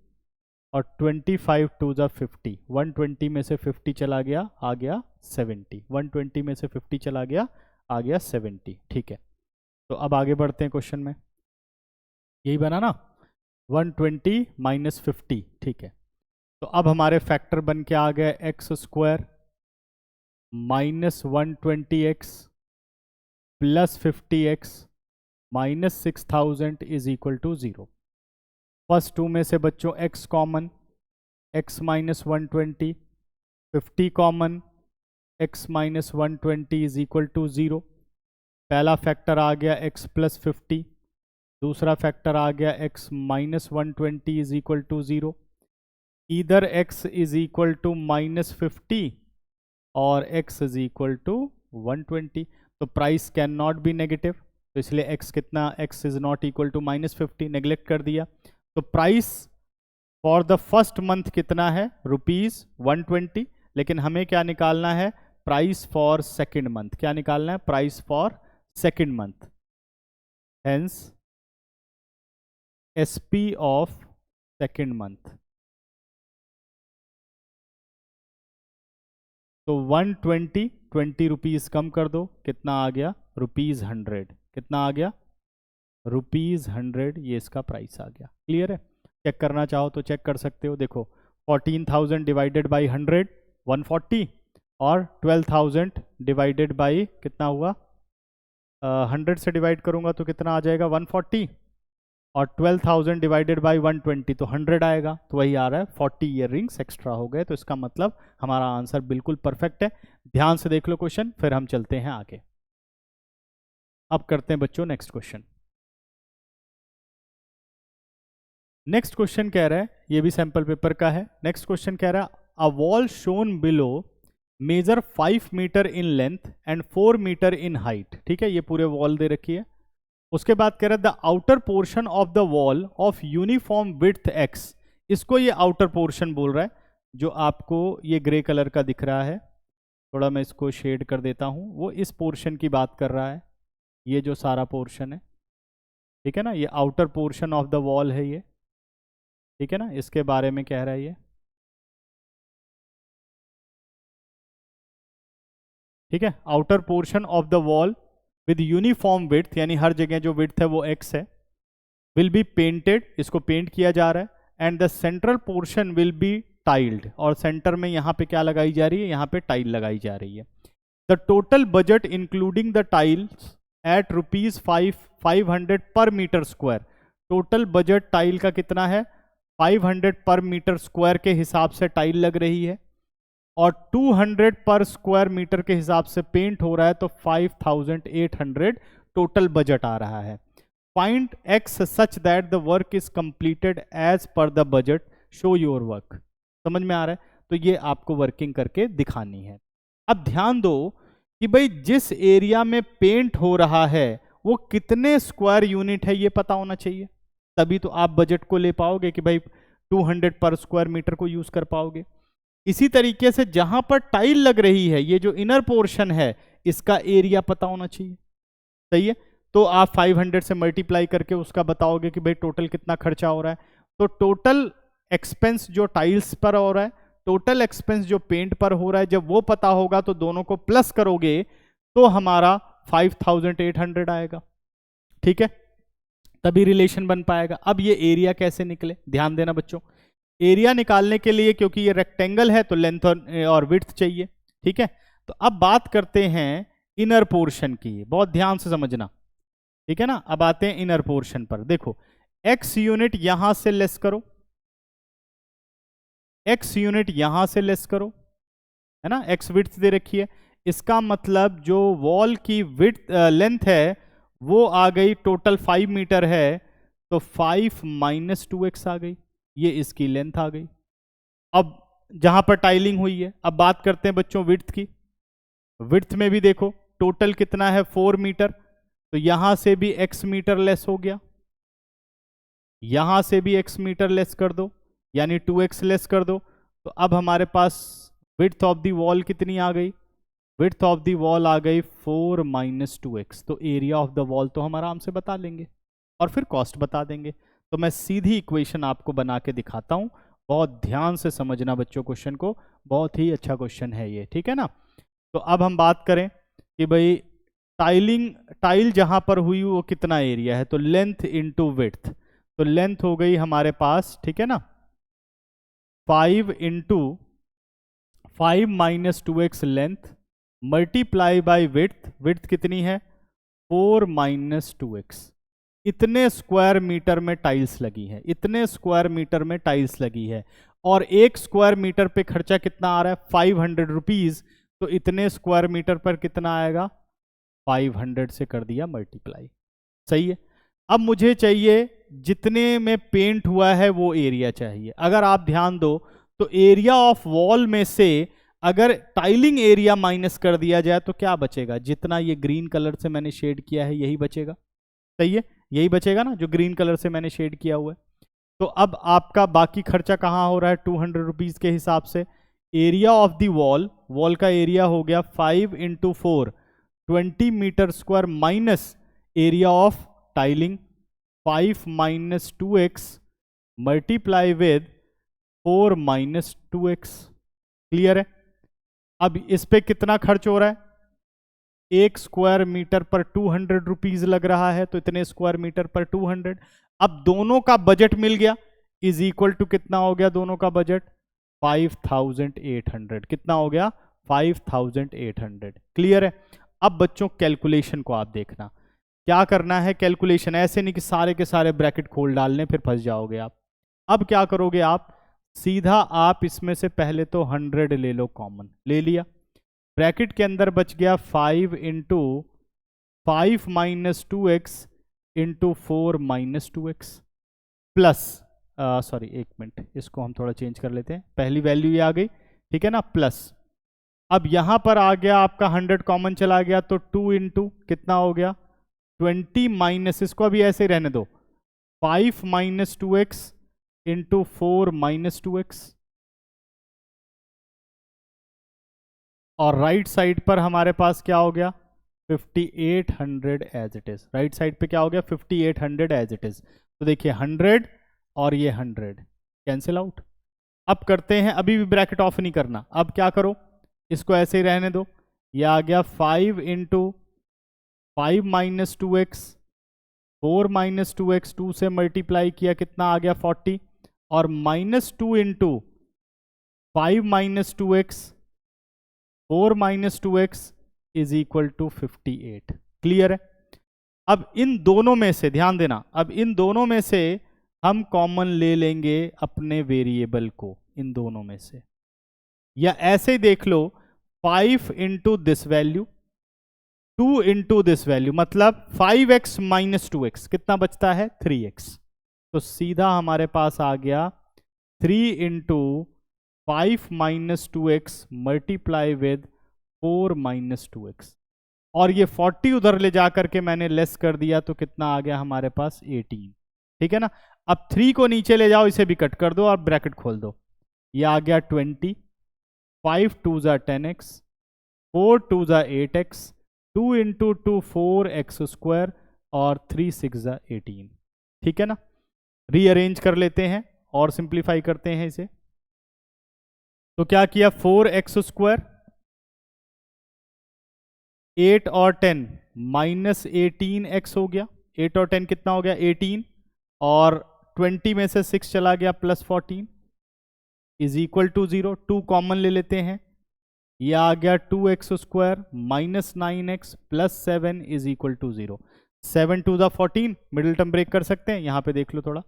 और 25 2 ज़ा 50, 120 में से 50 चला गया, आ गया 70, 120 में से 50 चला गया, आ गया 70। ठीक है, तो अब आगे बढ़ते हैं क्वेश्चन में। यही बना ना, 120 माइनस 50। ठीक है, तो अब हमारे फैक्टर बन के आ गए x square minus 120x plus 50x minus 6000 is equal to 0। First two में से बच्चों x common, x minus 120, 50 common, x minus 120 is equal to 0। पहला फैक्टर आ गया x प्लस 50, दूसरा फैक्टर आ गया x minus 120 is equal to 0। इधर x is equal to minus 50 और x इज इक्वल टू 120, तो price can not be negative, तो इसलिए x कितना, x is not equal to minus 50, neglect कर दिया। तो price for the first month कितना है, ₹120, लेकिन हमें क्या निकालना है, प्राइस फॉर सेकेंड मंथ। क्या निकालना है, price for second month. Hence SP of second month. तो 120, 20 रुपीज़ कम कर दो, कितना आ गया, ₹100। कितना आ गया, ₹100, ये इसका प्राइस आ गया। क्लियर है। चेक करना चाहो तो चेक कर सकते हो। देखो 14,000 डिवाइडेड बाई 100 140 और 12,000 डिवाइडेड बाई कितना हुआ, 100 से डिवाइड करूंगा तो कितना आ जाएगा 140 और 12,000 डिवाइडेड बाई 120 तो 100 आएगा, तो वही आ रहा है 40 ईयररिंग्स एक्स्ट्रा हो गए। तो इसका मतलब हमारा आंसर बिल्कुल परफेक्ट है। ध्यान से देख लो क्वेश्चन, फिर हम चलते हैं आगे। अब करते हैं बच्चों नेक्स्ट क्वेश्चन। नेक्स्ट क्वेश्चन कह रहा है, ये भी सैंपल पेपर का है। नेक्स्ट क्वेश्चन कह रहा है a wall shown below measure 5 metre in length and 4 metre in height. ठीक है, ये पूरे वॉल दे रखी है। उसके बाद कह रहा है the outer portion of the wall of uniform width x, इसको ये आउटर पोर्शन बोल रहा है, जो आपको ये ग्रे कलर का दिख रहा है, थोड़ा मैं इसको शेड कर देता हूं, वो इस पोर्शन की बात कर रहा है, ये जो सारा पोर्शन है। ठीक है ना, ये outer portion of the wall है ये। ठीक है ना, इसके बारे में कह रहा है ये। ठीक है, outer portion of the wall with uniform width, यानी हर जगह जो विड्थ है वो x है, विल बी पेंटेड, इसको पेंट किया जा रहा है, and the central portion will be tiled, और सेंटर में यहाँ पे क्या लगाई जा रही है, यहाँ पे टाइल लगाई जा रही है। The total budget including the tiles at ₹500 per metre square, total budget tile का कितना है, 500 पर मीटर स्क्वायर के हिसाब से टाइल लग रही है, और 200 पर स्क्वायर मीटर के हिसाब से पेंट हो रहा है, तो 5,800 टोटल बजट आ रहा है। Find x such that the work is completed as per the budget, show your work. समझ में आ रहा है, तो ये आपको वर्किंग करके दिखानी है। अब ध्यान दो कि भाई जिस एरिया में पेंट हो रहा है वो कितने स्क्वायर यूनिट है, ये पता होना चाहिए, तभी तो आप बजट को ले पाओगे कि भाई 200 पर स्क्वायर मीटर को यूज कर पाओगे। इसी तरीके से जहां पर टाइल लग रही है, ये जो इनर पोर्शन है, इसका एरिया पता होना चाहिए। सही है, तो आप 500 से मल्टीप्लाई करके उसका बताओगे कि भाई टोटल कितना खर्चा हो रहा है। तो टोटल एक्सपेंस जो टाइल्स पर हो रहा है, टोटल एक्सपेंस जो पेंट पर हो रहा है, जब वो पता होगा तो दोनों को प्लस करोगे तो हमारा 5,800 आएगा। ठीक है, तभी रिलेशन बन पाएगा। अब ये एरिया कैसे निकले, ध्यान देना बच्चों। एरिया निकालने के लिए, क्योंकि ये रेक्टेंगल है तो लेंथ और विड्थ चाहिए। ठीक है, तो अब बात करते हैं इनर पोर्शन की, बहुत ध्यान से समझना। ठीक है ना, अब आते हैं इनर पोर्शन पर। देखो x यूनिट यहां से लेस करो, x यूनिट यहां से लेस करो, है ना, x विड्थ दे रखी है, इसका मतलब जो वॉल की विड्थ लेंथ है वो आ गई, टोटल 5 मीटर है तो 5 माइनस 2x आ गई, ये इसकी लेंथ आ गई। अब जहां पर टाइलिंग हुई है, अब बात करते हैं बच्चों विड्थ की। विड्थ में भी देखो टोटल कितना है 4 मीटर, तो यहां से भी x मीटर लेस हो गया, यहां से भी x मीटर लेस कर दो, यानी 2x लेस कर दो। तो अब हमारे पास विड्थ ऑफ द वॉल कितनी आ गई, विड्थ ऑफ द वॉल आ गई 4 माइनस 2x। तो एरिया ऑफ द वॉल तो हम आराम से बता लेंगे और फिर कॉस्ट बता देंगे। तो मैं सीधी इक्वेशन आपको बना के दिखाता हूं, बहुत ध्यान से समझना बच्चों क्वेश्चन को, बहुत ही अच्छा क्वेश्चन है ये, ठीक है ना। तो अब हम बात करें कि भाई टाइल जहां पर हुई वो कितना एरिया है, तो लेंथ इंटू विड्थ। तो लेंथ हो गई हमारे पास, ठीक है ना, 5 into 5 minus 2x length multiply by width, width कितनी है 4 माइनस 2x। इतने स्क्वायर मीटर में टाइल्स लगी है, इतने स्क्वायर मीटर में टाइल्स लगी है, और एक स्क्वायर मीटर पे खर्चा कितना आ रहा है 500 रुपीज। तो इतने स्क्वायर मीटर पर कितना आएगा, 500 से कर दिया मल्टीप्लाई, सही है। अब मुझे चाहिए जितने में पेंट हुआ है वो एरिया चाहिए। अगर आप ध्यान दो तो एरिया ऑफ वॉल में से अगर टाइलिंग एरिया माइनस कर दिया जाए तो क्या बचेगा, जितना ये ग्रीन कलर से मैंने शेड किया है यही बचेगा, सही है, यही बचेगा ना जो ग्रीन कलर से मैंने शेड किया हुआ है। तो अब आपका बाकी खर्चा कहाँ हो रहा है 200 रुपीज के हिसाब से। Area of the wall, wall का एरिया हो गया 5 into 4 20 metre square minus area of tiling 5 minus 2x multiply with 4 minus 2x। Clear है। अब इस पे कितना खर्च हो रहा है, एक स्क्वायर मीटर पर 200 रुपीज लग रहा है, तो इतने स्क्वायर मीटर पर 200। अब दोनों का बजट मिल गया, इज इक्वल टू कितना हो गया दोनों का बजट 5800। कितना हो गया 5800। क्लियर है। अब बच्चों कैलकुलेशन को आप देखना, क्या करना है कैलकुलेशन, ऐसे नहीं कि सारे के सारे ब्रैकेट खोल डालने फिर फंस जाओगे आप। अब क्या करोगे आप, सीधा आप इसमें से पहले तो 100 ले लो, कॉमन ले लिया, ब्रैकेट के अंदर बच गया 5 into 5 minus 2x into 4 minus 2x plus, sorry एक मिनट, इसको हम थोड़ा चेंज कर लेते हैं, पहली वैल्यू ये आ गई, ठीक है ना, प्लस। अब यहां पर आ गया आपका 100 कॉमन चला गया, तो 2 इंटू कितना हो गया 20 माइनस, इसको अभी ऐसे ही रहने दो, 5 minus 2x into 4 minus 2x। और राइट साइड पर हमारे पास क्या हो गया 5800 as it is, right side पे क्या हो गया 5800 एज इट इज। तो देखिए 100 और ये 100 कैंसिल आउट। अब करते हैं, अभी भी ब्रैकेट ऑफ नहीं करना, अब क्या करो इसको ऐसे ही रहने दो, ये आ गया 5 into 5 minus 2x 4 minus 2x, 2 से मल्टीप्लाई किया कितना आ गया 40, और minus 2 into 5 minus 2x 4 minus 2x is equal to 58। Clear है। अब इन दोनों में से ध्यान देना, अब इन दोनों में से हम कॉमन ले लेंगे अपने वेरिएबल को, इन दोनों में से, या ऐसे ही देख लो 5 into this value 2 into this value, मतलब 5x माइनस 2x कितना बचता है 3x। तो सीधा हमारे पास आ गया 3 into 5 minus 2x multiply with 4 minus 2x, और ये 40 उधर ले जाकर के मैंने लेस कर दिया, तो कितना आ गया हमारे पास 18। ठीक है ना। अब 3 को नीचे ले जाओ, इसे भी कट कर दो और ब्रैकेट खोल दो, ये आ गया 20, 5 2 ज़ा 10x 4 2 ज़ा 8x 2 इंटू 2 4x स्क्वायर और 3 6 ज़ा 18। ठीक है ना। रीअरेंज कर लेते हैं और सिंप्लीफाई करते हैं इसे। तो क्या किया 4x स्क्वायर 8 और 10 माइनस 18x हो गया, 8 और 10 कितना हो गया 18, और 20 में से 6 चला गया plus 14 is equal to 0। 2 common ले लेते हैं, यह आ गया 2x square minus 9x plus 7 is equal to 0। 7 2 ज़ा 14, मिडिल टर्म ब्रेक कर सकते हैं, यहाँ पे देख लो थोड़ा,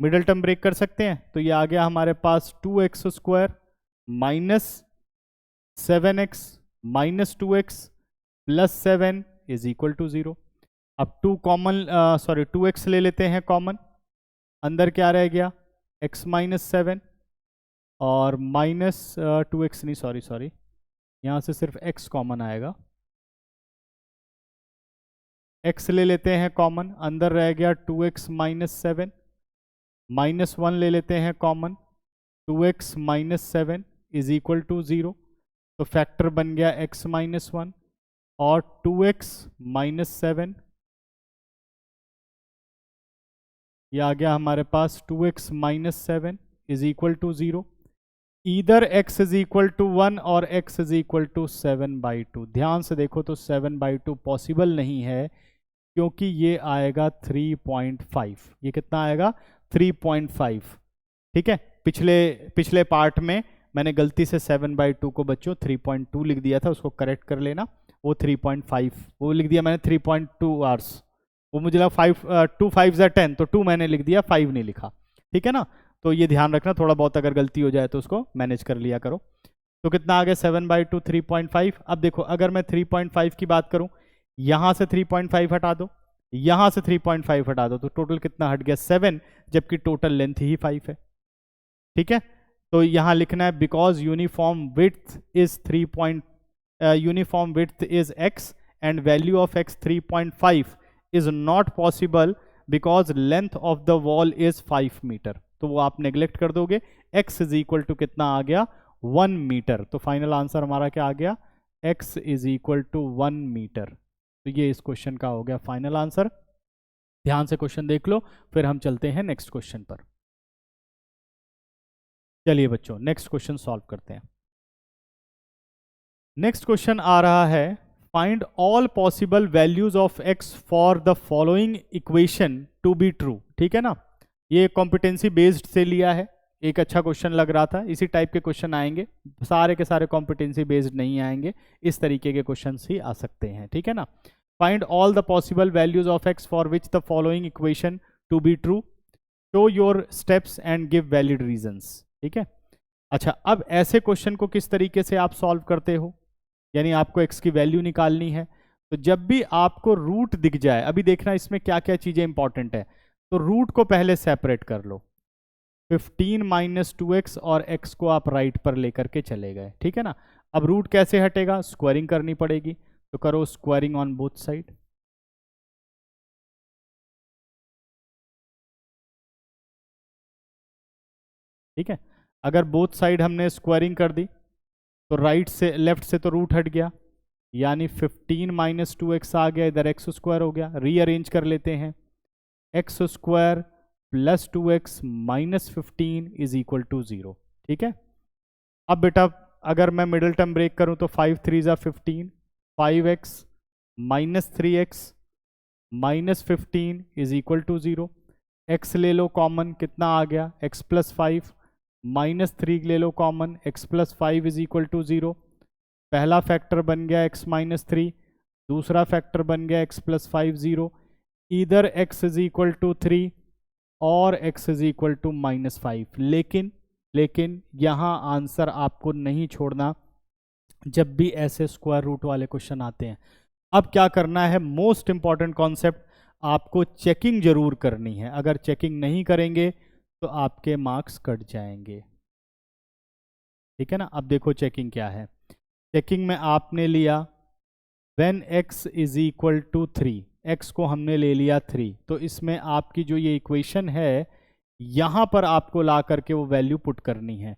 मिडिल टर्म ब्रेक कर सकते हैं, तो ये आ गया हमारे पास 2x square minus 7x minus 2x plus 7 is equal to 0। अब 2 कॉमन, सॉरी 2x ले लेते हैं कॉमन, अंदर क्या रह गया x माइनस 7 और माइनस 2x नहीं, सॉरी यहाँ से सिर्फ x कॉमन आएगा, x ले लेते हैं कॉमन, अंदर रह गया 2x माइनस 7, माइनस 1 ले लेते हैं common, 2x minus 7 is equal to 0, तो फैक्टर बन गया x माइनस 1 और 2x माइनस 7, ये आ गया हमारे पास 2x minus 7 is equal to 0, either x is equal to 1 और x इज इक्वल टू 7/2। ध्यान से देखो तो 7/2 पॉसिबल नहीं है, क्योंकि ये आएगा 3.5, ये कितना आएगा 3.5। ठीक है, पिछले पार्ट में मैंने गलती से 7/2 को बच्चों 3.2 लिख दिया था, उसको करेक्ट कर लेना, वो 3.5 वो लिख दिया मैंने 3.2 आवर्स, वो मुझे लगा 5 2 5 10, तो 2 मैंने लिख दिया, 5 नहीं लिखा। ठीक है ना, तो ये ध्यान रखना, थोड़ा बहुत अगर गलती हो जाए तो उसको मैनेज कर लिया करो। तो कितना आ गया 7/2 3.5। अब देखो अगर मैं 3.5 की बात करूं, यहां से 3.5 हटा दो, यहां से 3.5 हटा दो, तो टोटल कितना हट गया 7, जबकि टोटल लेंथ ही 5 है। ठीक है, तो यहां लिखना है because uniform width is uniform width is x and value of x 3.5 is not possible because length of the wall is 5 metre. तो वो आप नेग्लेक्ट कर दोगे, x इज इक्वल टू कितना आ गया 1 मीटर। तो फाइनल आंसर हमारा क्या आ गया, x is equal to 1 metre. तो ये इस क्वेश्चन का हो गया फाइनल आंसर। ध्यान से क्वेश्चन देख लो, फिर हम चलते हैं नेक्स्ट क्वेश्चन पर। चलिए बच्चों नेक्स्ट क्वेश्चन सॉल्व करते हैं। नेक्स्ट क्वेश्चन आ रहा है, find all possible values of x for the following equation to be true. ठीक है ना, ये कॉम्पिटेंसी बेस्ड से लिया है, एक अच्छा क्वेश्चन लग रहा था, इसी टाइप के क्वेश्चन आएंगे, सारे के सारे कॉम्पिटेंसी बेस्ड नहीं आएंगे, इस तरीके के क्वेश्चन ही आ सकते हैं। ठीक है ना, find all the possible values of x for which the following equation to be true, show your steps and give valid reasons. ठीक है, अच्छा अब ऐसे क्वेश्चन को किस तरीके से आप सॉल्व करते हो, यानी आपको x की वैल्यू निकालनी है, तो जब भी आपको रूट दिख जाए, अभी देखना इसमें क्या क्या चीजें इंपॉर्टेंट है, तो रूट को पहले सेपरेट कर लो, 15 माइनस 2x और x को आप राइट पर लेकर के चले गए। ठीक है ना, अब रूट कैसे हटेगा, स्क्वायरिंग करनी पड़ेगी, तो करो स्क्वायरिंग ऑन बोथ साइड। ठीक है, अगर बोथ साइड हमने स्क्वायरिंग कर दी, तो राइट से लेफ्ट से तो रूट हट गया, यानी 15 माइनस 2x आ गया, इधर x स्क्वायर हो गया, रीअरेंज कर लेते हैं, x square plus 2x minus 15 is equal to 0। ठीक है, अब बेटा अगर मैं मिडिल टर्म ब्रेक करूं तो 5 3 ज़ा 15, 5x minus 3x minus 15 is equal to 0, x ले लो कॉमन, कितना आ गया x प्लस 5 माइनस 3 ले लो common, x plus 5 is equal to 0, पहला फैक्टर बन गया x माइनस 3, दूसरा फैक्टर बन गया x प्लस 5 0, इधर x इज इक्वल टू 3 और x is equal to minus 5। लेकिन यहाँ आंसर आपको नहीं छोड़ना जब भी ऐसे स्क्वायर रूट वाले क्वेश्चन आते हैं। अब क्या करना है, मोस्ट इंपॉर्टेंट कॉन्सेप्ट, आपको चेकिंग जरूर करनी है, अगर चेकिंग नहीं करेंगे तो आपके मार्क्स कट जाएंगे। ठीक है ना, अब देखो चेकिंग क्या है, चेकिंग में आपने लिया when x is equal to 3, x को हमने ले लिया 3, तो इसमें आपकी जो ये इक्वेशन है यहां पर आपको ला करके वो वैल्यू पुट करनी है।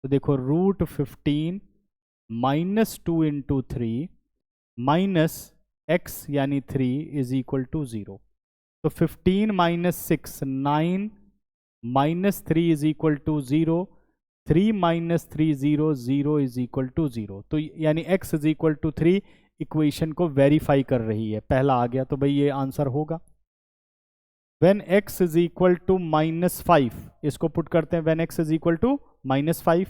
तो देखो root 15 minus 2 into 3 minus x यानी 3 इज इक्वल टू 0, तो 15 minus 6 9 minus 3 is equal to 0, 3 minus 3 0 0 is equal to 0, तो यानी x is equal to 3 equation को वेरीफाई कर रही है, पहला आ गया, तो भाई ये आंसर होगा। When x is equal to minus 5, इसको पुट करते हैं when x is equal to minus 5,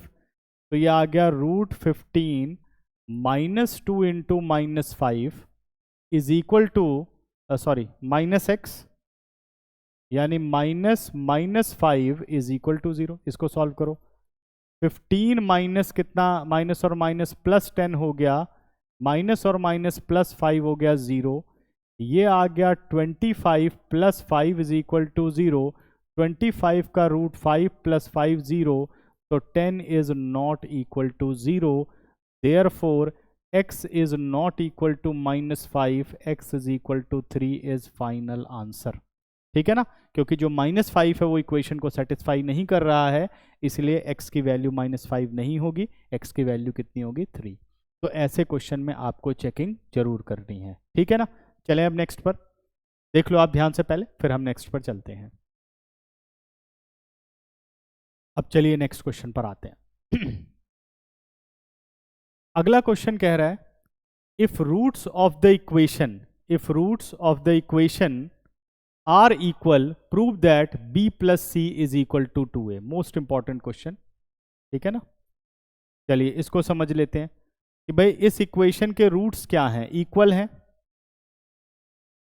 तो ये आ गया root 15 minus 2 into minus 5 is equal to sorry minus x, यानी माइनस 5 इज इक्वल टू 0। इसको सॉल्व करो, 15 माइनस कितना, माइनस और माइनस प्लस 10 हो गया, माइनस और माइनस प्लस 5 हो गया 0, ये आ गया 25 प्लस 5 इज इक्वल टू 0, 25 का रूट 5 प्लस 5 0, तो 10 is not equal to 0, therefore x is not equal to -5, x is equal to 3 is final answer. ठीक है ना, क्योंकि जो -5 है वो इक्वेशन को सेटिस्फाई नहीं कर रहा है, इसलिए x की वैल्यू -5 नहीं होगी, x की वैल्यू कितनी होगी 3। तो ऐसे क्वेश्चन में आपको चेकिंग जरूर करनी है। ठीक है ना, चलें अब नेक्स्ट पर देख लो आप ध्यान से पहले, फिर हम नेक्स्ट पर चलते हैं। अब चलिए नेक्स्ट क्वेश्चन पर आते हैं। अगला क्वेश्चन कह रहा है if roots of the equation are equal prove that b plus c is equal to 2a। Most important question, ठीक है ना। चलिए इसको समझ लेते हैं कि भाई इस इक्वेशन के रूट्स क्या हैं, इक्वल हैं,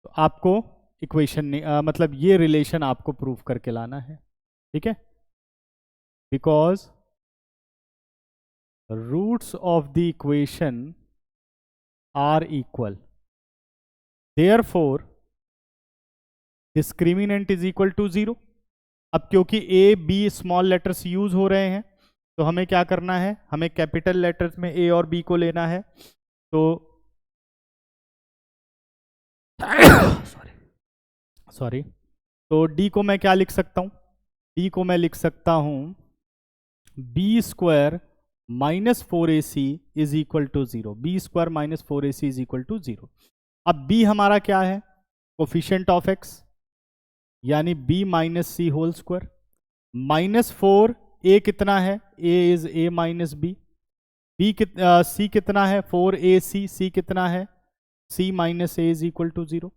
तो आपको इक्वेशन मतलब ये रिलेशन आपको प्रूव करके लाना है। ठीक है, because roots of the equation are equal, therefore discriminant is equal to 0। अब क्योंकि a b small letters use हो रहे हैं, तो हमें क्या करना है, हमें कैपिटल लेटर्स में ए और बी को लेना है। तो सॉरी, तो डी को मैं क्या लिख सकता हूं, डी को मैं लिख सकता हूं b square -4ac is equal to 0, b square -4ac is equal to 0। अब बी हमारा क्या है, कोफिशिएंट ऑफ एक्स, यानी b minus c whole square, -4 a कितना है, a is a minus b, c कितना है 4ac, c कितना है c minus a is equal to 0।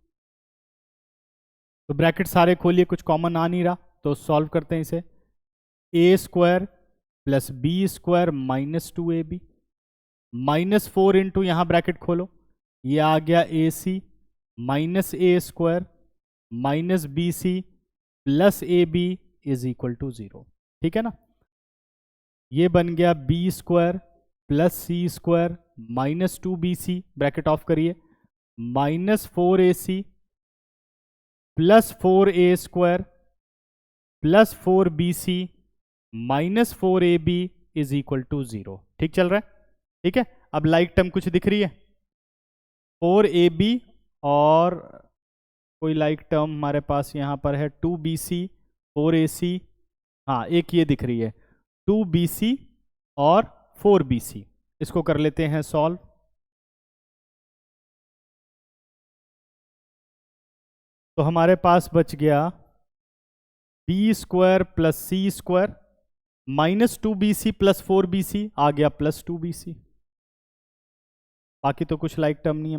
तो ब्रैकेट सारे खोलिए, कुछ कॉमन आ नहीं रहा, तो सॉल्व करते हैं इसे। a square plus b square -2ab, -4 into यहां ब्रैकेट खोलो, ये आ गया ac minus a square minus b c plus a b is equal to 0। ठीक है ना, ये बन गया b square plus c square -2bc, bracket off करिए, -4ac plus 4a square plus 4bc -4ab is equal to 0। ठीक चल रहा है, ठीक है। अब लाइक टर्म कुछ दिख रही है, 4ab और कोई लाइक टर्म हमारे पास यहाँ पर है 2bc 4ac, हाँ एक ये दिख रही है 2bc और 4bc, इसको कर लेते हैं सॉल्व। तो हमारे पास बच गया b square plus c square -2bc plus 4bc आ गया +2bc, बाकी तो कुछ लाइक टर्म नहीं है,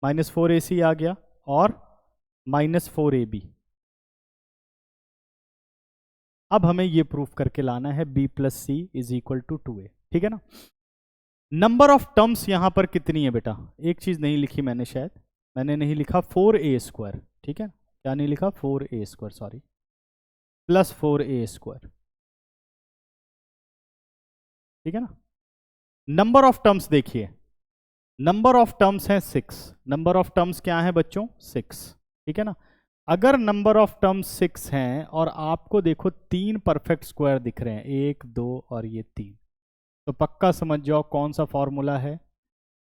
-4ac आ गया और -4ab। अब हमें यह प्रूफ करके लाना है b plus c is equal to 2a। ठीक है ना, नंबर ऑफ टर्म्स यहां पर कितनी है बेटा, एक चीज नहीं लिखी मैंने, शायद मैंने नहीं लिखा 4a स्क्वायर। ठीक है, क्या नहीं लिखा, 4a square, sorry, plus 4a square. ठीक है ना, नंबर ऑफ टर्म्स देखिए, नंबर ऑफ टर्म्स है 6, नंबर ऑफ टर्म्स क्या है बच्चों 6। ठीक है ना, अगर नंबर ऑफ टर्म्स 6 हैं और आपको देखो 3 परफेक्ट स्क्वायर दिख रहे हैं, 1 2 और ये 3, तो पक्का समझ जाओ कौन सा फॉर्मूला है,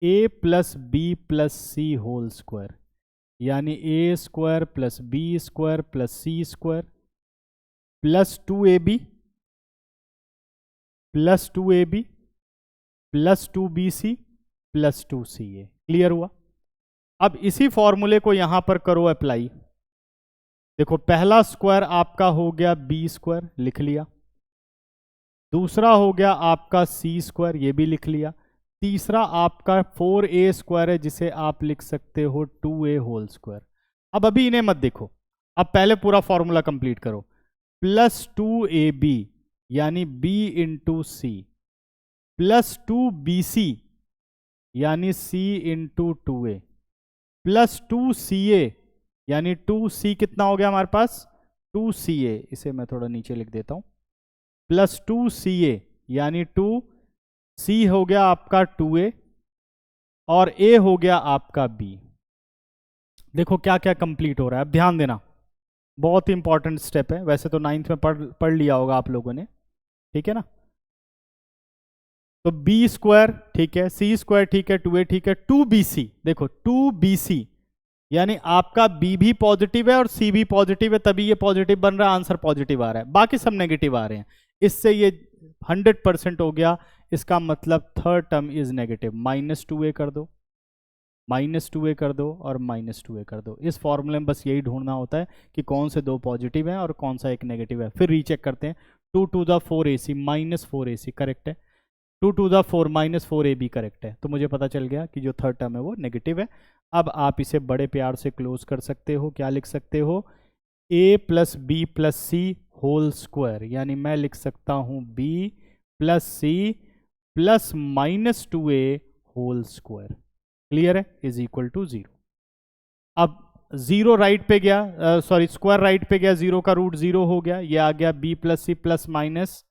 a plus b plus c whole square, यानी a square plus b square plus c square plus 2ab plus 2ab plus 2bc plus 2ca। Clear हुआ। अब इसी फॉर्मूले को यहां पर करो अप्लाई। देखो पहला स्क्वायर आपका हो गया बी स्क्वायर, लिख लिया, दूसरा हो गया आपका सी स्क्वायर, ये भी लिख लिया, तीसरा आपका 4a स्क्वायर है जिसे आप लिख सकते हो 2a होल स्क्वायर। अब अभी इन्हें मत देखो, अब पहले पूरा फॉर्मूला कंप्लीट करो, प्लस 2ab यानी b into C plus 2bc यानी c into 2a plus 2ca यानी 2c कितना हो गया हमारे पास 2ca, इसे मैं थोड़ा नीचे लिख देता हूं, प्लस 2ca यानी 2c हो गया आपका 2a और ए हो गया आपका बी। देखो क्या क्या कंप्लीट हो रहा है, अब ध्यान देना, बहुत ही इंपॉर्टेंट स्टेप है। वैसे तो 9th में पढ़ लिया होगा आप लोगों ने, ठीक है ना। तो बी स्क्वायर ठीक है, सी स्क्वायर ठीक है, 2a ठीक है, 2bc, देखो 2bc यानी आपका बी भी पॉजिटिव है और सी भी पॉजिटिव है, तभी ये पॉजिटिव बन रहा है, आंसर पॉजिटिव आ रहा है, बाकी सब नेगेटिव आ रहे हैं। इससे ये 100% हो गया, इसका मतलब third term is negative. -2a कर दो, -2a कर दो और -2a कर दो। इस फॉर्मूले में बस यही ढूंढना होता है कि कौन से दो पॉजिटिव हैं और कौन सा एक नेगेटिव है। फिर रीचेक करते हैं, 2 to the 4ac -4ac correct है, 2 to the 4 -4ab करेक्ट है। तो मुझे पता चल गया कि जो थर्ड टर्म है वो नेगेटिव है। अब आप इसे बड़े प्यार से क्लोज कर सकते हो, क्या लिख सकते हो, a + b + c whole square, यानी मैं लिख सकता हूं b + c + -2a whole square, clear है, इज इक्वल टू 0। अब 0 राइट पे गया, सॉरी स्क्वायर राइट पे गया, 0 का रूट 0 हो गया, ये आ गया b + c +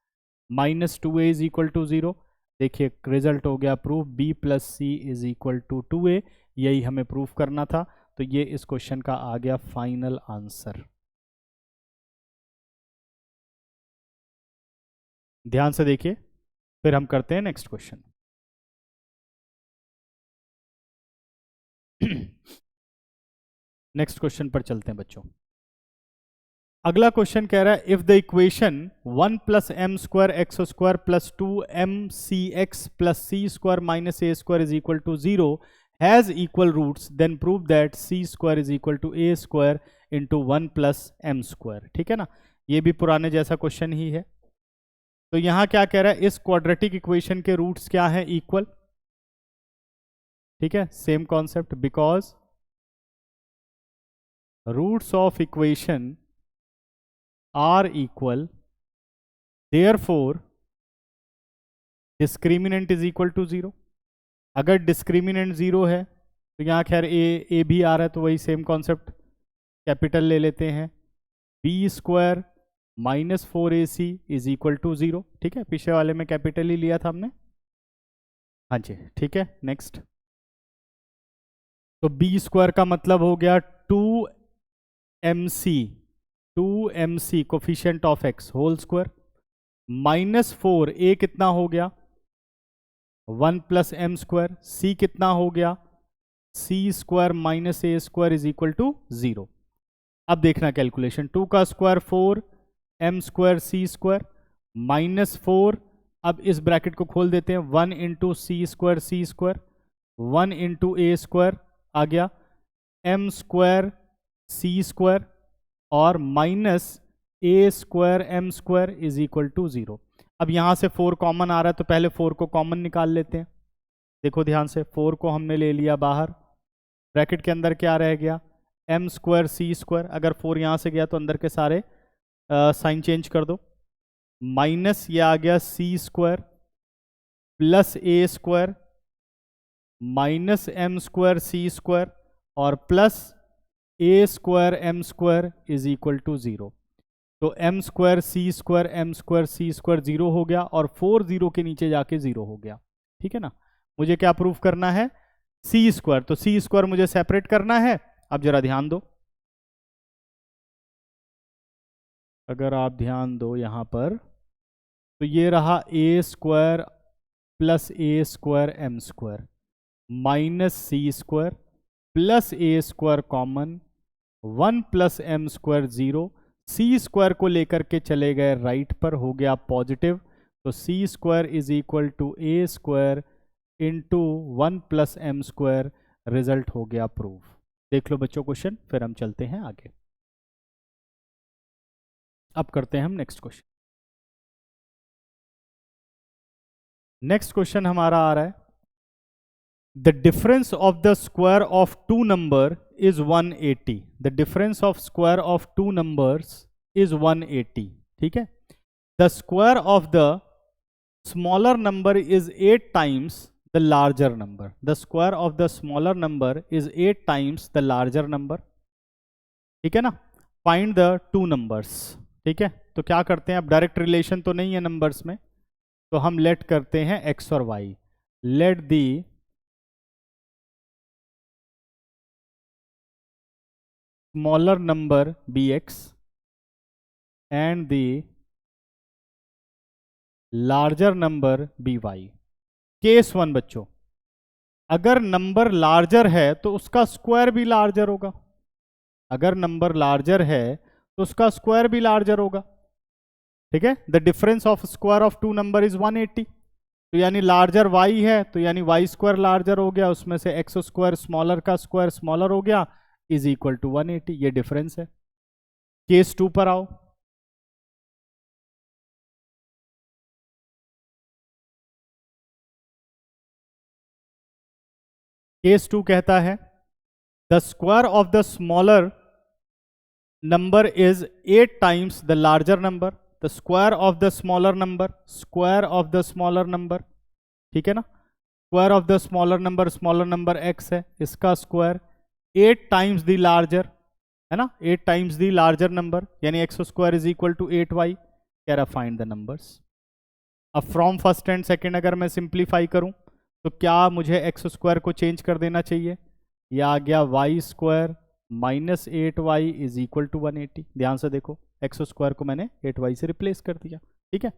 -2a is equal to 0। देखिए रिजल्ट हो गया proof, b + c is equal to 2a, यही हमें प्रूफ करना था। तो ये इस क्वेश्चन का आ गया फाइनल आंसर। ध्यान से देखिए, फिर हम करते हैं नेक्स्ट क्वेश्चन। नेक्स्ट क्वेश्चन पर चलते हैं बच्चों। अगला क्वेश्चन कह रहा है if the equation 1 + m² x² + 2mcx + c² - a² is equal to 0 has equal roots then prove that c² is equal to a² into 1 + m²। ठीक है ना, ये भी पुराने जैसा क्वेश्चन ही है। तो यहां क्या कह रहा है, इस क्वाड्रेटिक इक्वेशन के रूट्स क्या है, इक्वल। ठीक है, same concept, because roots of equation are equal, therefore discriminant is equal to 0। अगर डिस्क्रिमिनेंट 0 है तो यहाँ खैर ए भी आ रहा है, तो वही सेम कॉन्सेप्ट, कैपिटल ले लेते हैं, b² - 4ac is equal to 0। ठीक है, पिछले वाले में कैपिटल ही लिया था हमने, हाँ जी ठीक है। नेक्स्ट, तो b² का मतलब हो गया 2mc coefficient of x whole square, -4 a कितना हो गया 1 + m², c कितना हो गया c² - a² is equal to 0। अब देखना कैलकुलेशन, 2 का स्क्वायर 4, m² c² -4, अब इस ब्रैकेट को खोल देते हैं, 1 × c², 1 × a² आ गया, m² c² और -a² m² is equal to 0। अब यहां से 4 कॉमन आ रहा है, तो पहले 4 को कॉमन निकाल लेते हैं। देखो ध्यान से, 4 को हमने ले लिया बाहर, ब्रैकेट के अंदर क्या रह गया, m² c²। अगर 4 यहां से गया तो अंदर के सारे साइन चेंज कर दो, माइनस ये आ गया c² + a² -m² c² और plus a² m² is equal to 0। तो m² c² m² c² 0 हो गया और 4 0 के नीचे जाके 0 हो गया। ठीक है ना, मुझे क्या प्रूफ करना है, c², तो c² मुझे सेपरेट करना है। अब जरा ध्यान दो, अगर आप ध्यान दो यहां पर, तो ये रहा a² + a² m² -c² + a² common, 1 + m² 0, c² को लेकर के चले गए राइट पर, हो गया पॉजिटिव, तो c² is equal to a² into 1 + m², result हो गया प्रूफ। देख लो बच्चों क्वेश्चन, फिर हम चलते हैं आगे। अब करते हैं हम नेक्स्ट क्वेश्चन। नेक्स्ट क्वेश्चन हमारा आ रहा है, the difference of the square of 2 number is 180। The difference of square of 2 numbers is 180। ठीक है, the square of the smaller number is 8 times the larger number. The square of the smaller number is 8 times the larger number. ठीक है ना, find the 2 numbers. ठीक है, तो क्या करते हैं, अब डायरेक्ट रिलेशन तो नहीं है नंबर्स में, तो हम लेट करते हैं x और y, let the smaller number bx and the larger number by। Case 1 बच्चों, अगर नंबर लार्जर है तो उसका स्क्वायर भी लार्जर होगा। अगर नंबर लार्जर है तो उसका स्क्वायर भी लार्जर होगा। ठीक है, the difference of square of two number is 180। तो यानी लार्जर y है तो यानी y स्क्वायर लार्जर हो गया, उसमें से एक्स स्क्वायर स्मॉलर का स्क्वायर स्मॉलर हो गया, इज इक्वल टू 180। ये डिफरेंस है। केस 2 पर आओ। केस 2 कहता है the square of the smaller number is 8 times the larger number. The square of the smaller number, square of the smaller number, ठीक है ना, square of the smaller number x है, इसका स्क्वायर 8 टाइम्स द लार्जर, है ना, 8 times the larger number, यानी x square is equal to 8y। कह रहा फाइंड द नंबर्स। अब फ्रॉम फर्स्ट एंड सेकेंड अगर मैं सिंप्लीफाई करूं तो क्या मुझे एक्स स्क्वायर को चेंज कर देना चाहिए? यह आ गया y square minus 8y is equal to 180। ध्यान से देखो, एक्स स्क्वायर को मैंने 8y से रिप्लेस कर दिया। ठीक है,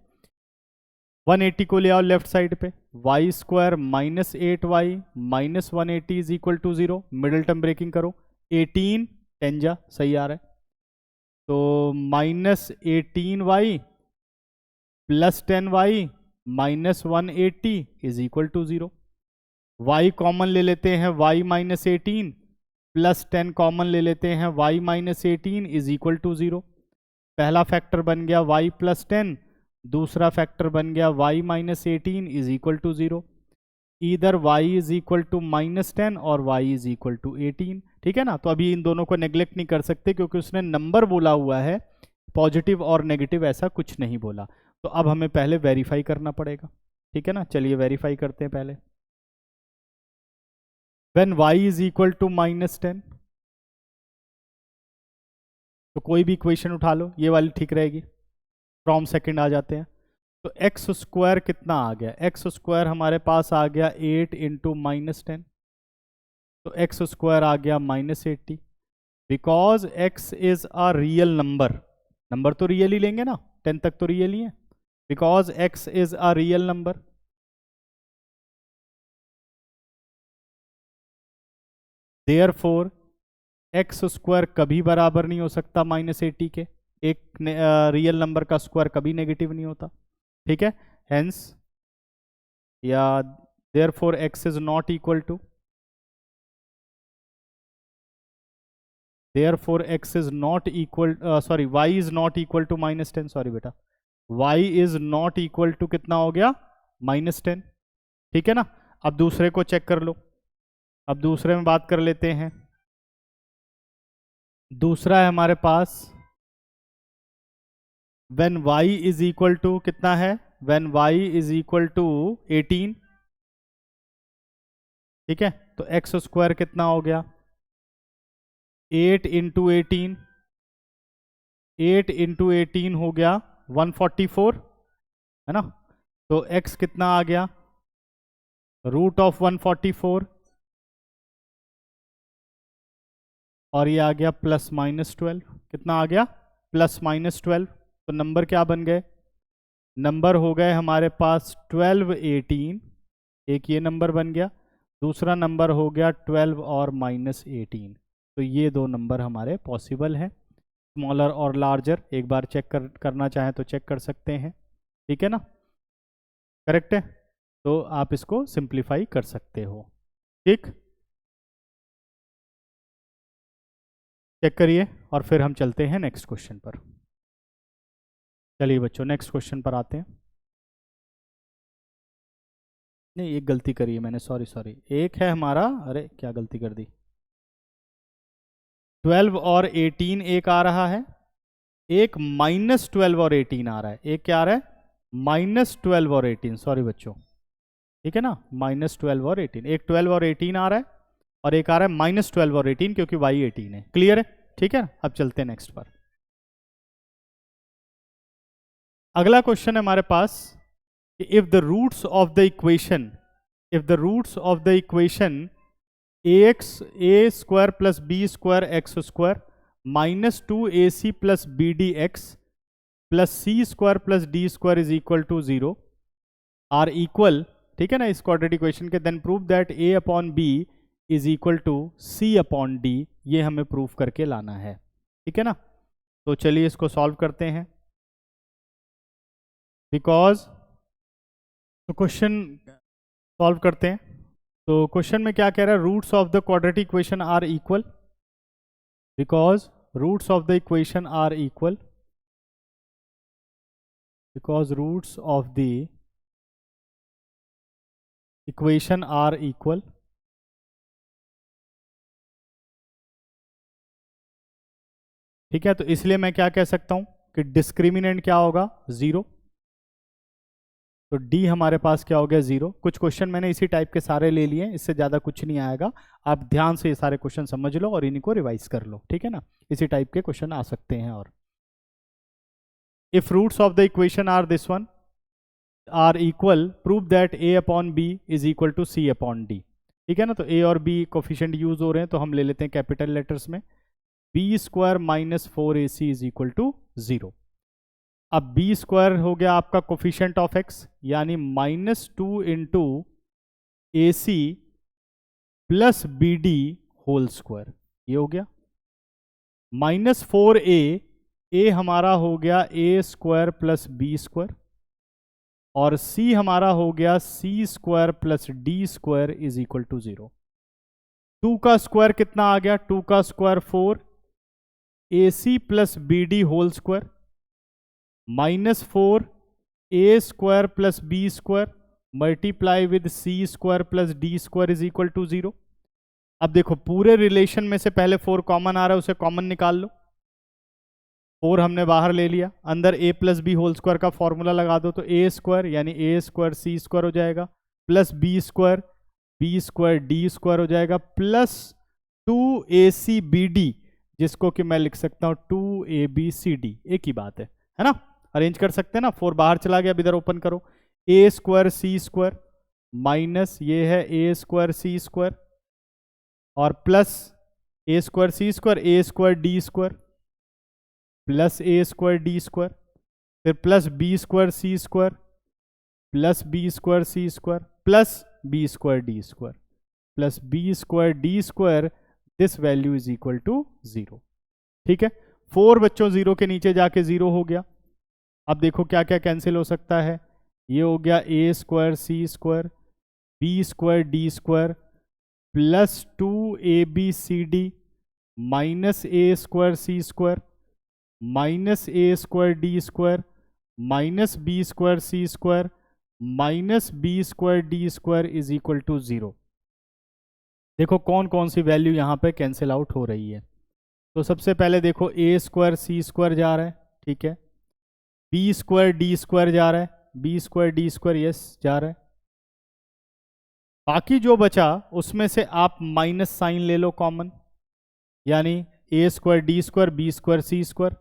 180 को ले आओ लेफ्ट साइड पे, y square minus 8y minus 180 is equal to 0। Middle term breaking करो, 18 10 जा सही आ रहा है, तो minus 18y plus 10y minus 180 is equal to 0। y common ले लेते हैं, y माइनस 18 प्लस 10 कॉमन ले लेते हैं, y minus 18 is equal to 0। पहला फैक्टर बन गया y प्लस 10, दूसरा फैक्टर बन गया y minus 18 is equal to 0। इधर y is equal to minus 10 और y इज इक्वल टू 18। ठीक है ना, तो अभी इन दोनों को नेग्लेक्ट नहीं कर सकते क्योंकि उसने नंबर बोला हुआ है, पॉजिटिव और नेगेटिव ऐसा कुछ नहीं बोला। तो अब हमें पहले वेरीफाई करना पड़ेगा। ठीक है ना, चलिए वेरीफाई करते हैं पहले। When y is equal to minus 10, तो कोई भी इक्वेशन उठा लो, ये वाली ठीक रहेगी। फ्रॉम सेकंड आ जाते हैं, तो एक्स स्क्वायर कितना आ गया? एक्स स्क्वायर हमारे पास आ गया 8 इंटू माइनस 10, तो एक्स स्क्वायर आ गया minus 80। Because x is a real number, number तो रियल ही लेंगे ना, 10 तक तो रियल ही है। Because x is a real number, therefore x square कभी बराबर नहीं हो सकता माइनस 80 के। एक रियल नंबर का स्क्वायर कभी नेगेटिव नहीं होता। ठीक है, हेंस या therefore x is not equal to, therefore x is not equal, sorry y is not equal to minus 10, sorry बेटा, y is not equal to कितना हो गया? माइनस 10। ठीक है ना, अब दूसरे को चेक कर लो। अब दूसरे में बात कर लेते हैं। दूसरा है हमारे पास when y is equal to कितना है? when y is equal to 18। ठीक है, तो एक्स स्क्वायर कितना हो गया? 8 इंटू 18, 8 इंटू 18 हो गया 144, है ना, तो x कितना आ गया? रूट ऑफ 144, और ये आ गया प्लस माइनस 12। कितना आ गया? Plus minus 12। तो नंबर क्या बन गए? नंबर हो गए हमारे पास 12 18, एक ये नंबर बन गया, दूसरा नंबर हो गया 12 और माइनस 18। तो ये दो नंबर हमारे पॉसिबल हैं, स्मॉलर और लार्जर। एक बार चेक करना चाहें तो चेक कर सकते हैं। ठीक है ना, करेक्ट है, तो आप इसको सिंप्लीफाई कर सकते हो। ठीक, चेक करिए और फिर हम चलते हैं नेक्स्ट क्वेश्चन पर। चलिए बच्चों नेक्स्ट क्वेश्चन पर आते हैं। नहीं, एक गलती करी है मैंने, सॉरी, एक है हमारा, अरे क्या गलती कर दी, 12 और 18 एक आ रहा है, एक माइनस 12 और 18 आ रहा है। एक क्या आ रहा है? माइनस 12 और 18, सॉरी बच्चों। ठीक है ना, माइनस 12 और 18, एक 12 और 18 आ रहा है और एक आ रहा है माइनस 12 और 18, क्योंकि y 18 है। क्लियर है? ठीक है, अब चलते हैं नेक्स्ट पर। अगला क्वेश्चन है हमारे पास, if the roots of the equation, if the roots of the equation ax a square plus b square x square -2ac plus b d x plus c square plus d square is equal to 0 are equal, ठीक है ना, इस quadratic equation के, then prove that a upon b is equal to c upon d, ये हमें proof करके लाना है, ठीक है ना। तो चलिए इसको सॉल्व करते हैं। बिकॉज, तो क्वेश्चन सॉल्व करते हैं। तो क्वेश्चन में क्या कह रहा है, roots of the quadratic equation are equal, because roots of the equation are equal, because roots of the equation are equal, ठीक है। तो इसलिए मैं क्या कह सकता हूं कि डिस्क्रिमिनेंट क्या होगा, 0। तो डी हमारे पास क्या हो गया, 0। कुछ क्वेश्चन मैंने इसी टाइप के सारे ले लिए, इससे ज़्यादा कुछ नहीं आएगा। आप ध्यान से ये सारे क्वेश्चन समझ लो और इन्हीं को रिवाइज कर लो, ठीक है ना। इसी टाइप के क्वेश्चन आ सकते हैं। और if roots of the equation are this one are equal, prove that a upon b is equal to c upon d, ठीक है ना। तो a और b कोफिशिएंट यूज हो रहे हैं, तो हम ले लेते हैं कैपिटल लेटर्स में, b square minus 4ac is equal to 0। अब बी स्क्वायर हो गया आपका कोफिशिएंट ऑफ x, यानी -2 into a c plus b d whole square, ये हो गया -4a, a हमारा हो गया a square plus b square, और c हमारा हो गया c square plus d square is equal to 0। 2 का स्क्वायर कितना आ गया, 2 का square 4, ac plus b d whole square -4 a square plus b square multiply with c square plus d square is equal to 0। अब देखो पूरे relation में से पहले 4 कॉमन आ रहा है, उसे कॉमन निकाल लो। 4 हमने बाहर ले लिया, अंदर a plus b whole square का फॉर्मूला लगा दो, तो a स्क्वायर यानी a स्क्वायर c स्क्वायर हो जाएगा, plus b square D square हो जाएगा, प्लस 2acbd, जिसको कि मैं लिख सकता हूं 2abcd, एक ही बात है ना। अरेंज कर सकते हैं ना, 4 बाहर चला गया, अब इधर ओपन करो, a square C square minus ये है a स्क्वायर सी स्क्वायर, और plus a square C square a square D square plus a square D square, फिर plus b square C square plus b square C square plus b square D square plus b square D square, this value is equal to 0, ठीक है। 4 बच्चों 0 के नीचे जाके 0 हो गया। अब देखो क्या क्या कैंसिल हो सकता है, ये हो गया a square C square b square D square plus 2abcd minus a square C square minus a square D square minus b square C square minus b square D square is equal to 0। देखो कौन कौन सी value यहाँ पे cancel out हो रही है। तो सबसे पहले देखो a स्क्वायर सी स्क्वायर जा रहा है, ठीक है, b स्क्वायर डी स्क्वायर जा रहा है, b square D square yes जा रहा है, बाकी जो बचा उसमें से आप माइनस साइन ले लो कॉमन, यानी a square D square b square C square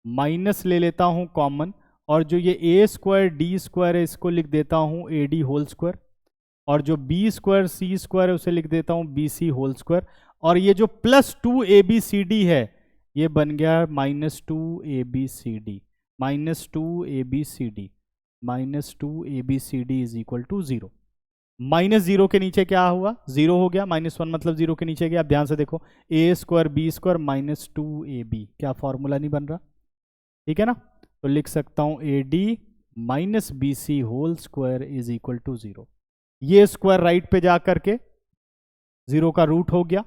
minus ले लेता हूं कॉमन, और जो ये a स्क्वायर डी स्क्वायर है इसको लिख देता हूं ए डी होल स्क्वायर, और जो b स्क्वायर सी स्क्वायर है उसे लिख देता हूं बी सी होल स्क्वायर, और ये जो प्लस 2abcd है ये बन गया -2abcd इज इक्वल टू 0। -0 के नीचे क्या हुआ, 0 हो गया, -1 मतलब 0 के नीचे गया। अब ध्यान से देखो a square b square minus 2ab, क्या फॉर्मूला नहीं बन रहा, ठीक है ना। तो लिख सकता हूं ad minus b c whole square is equal to 0। ये स्क्वायर राइट पे जा करके 0 का रूट हो गया,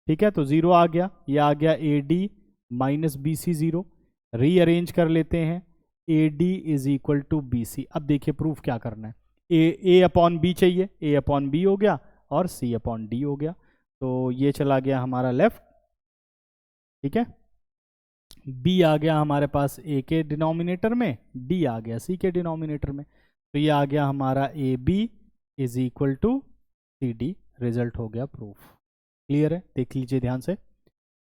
ठीक है, तो 0 आ गया, ये आ गया ad minus b c 0। Rearrange कर लेते हैं, ad is equal to b c. अब देखिए प्रूफ क्या करना है, a अपॉन बी चाहिए, a अपॉन बी हो गया और c अपॉन डी हो गया, तो ये चला गया हमारा लेफ्ट, ठीक है, b आ गया हमारे पास a के डिनोमिनेटर में, d आ गया c के डिनोमिनेटर में, तो ये आ गया हमारा ab is equal to c d, result हो गया प्रूफ। क्लियर है, देख लीजिए ध्यान से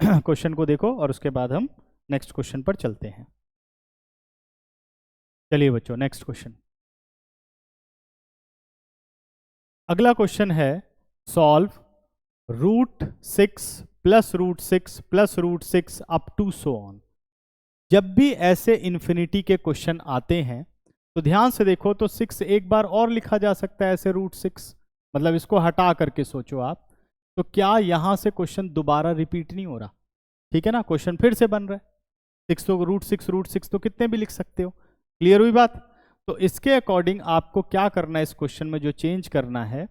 क्वेश्चन को देखो और उसके बाद हम नेक्स्ट क्वेश्चन पर चलते हैं। चलिए बच्चों नेक्स्ट क्वेश्चन, अगला क्वेश्चन है solve √6 plus root six up to so on. जब भी ऐसे इन्फिनिटी के क्वेश्चन आते हैं तो ध्यान से देखो, तो 6 एक बार और लिखा जा सकता है ऐसे रूट 6, मतलब इसको हटा करके सोचो आप, तो क्या यहां से क्वेश्चन दोबारा रिपीट नहीं हो रहा? ठीक है ना, क्वेश्चन फिर से बन रहा है। रूट सिक्स तो कितने भी लिख सकते हो। क्लियर हुई बात? तो इसके अकॉर्डिंग आपको क्या करना है, इस क्वेश्चन में जो चेंज करना है,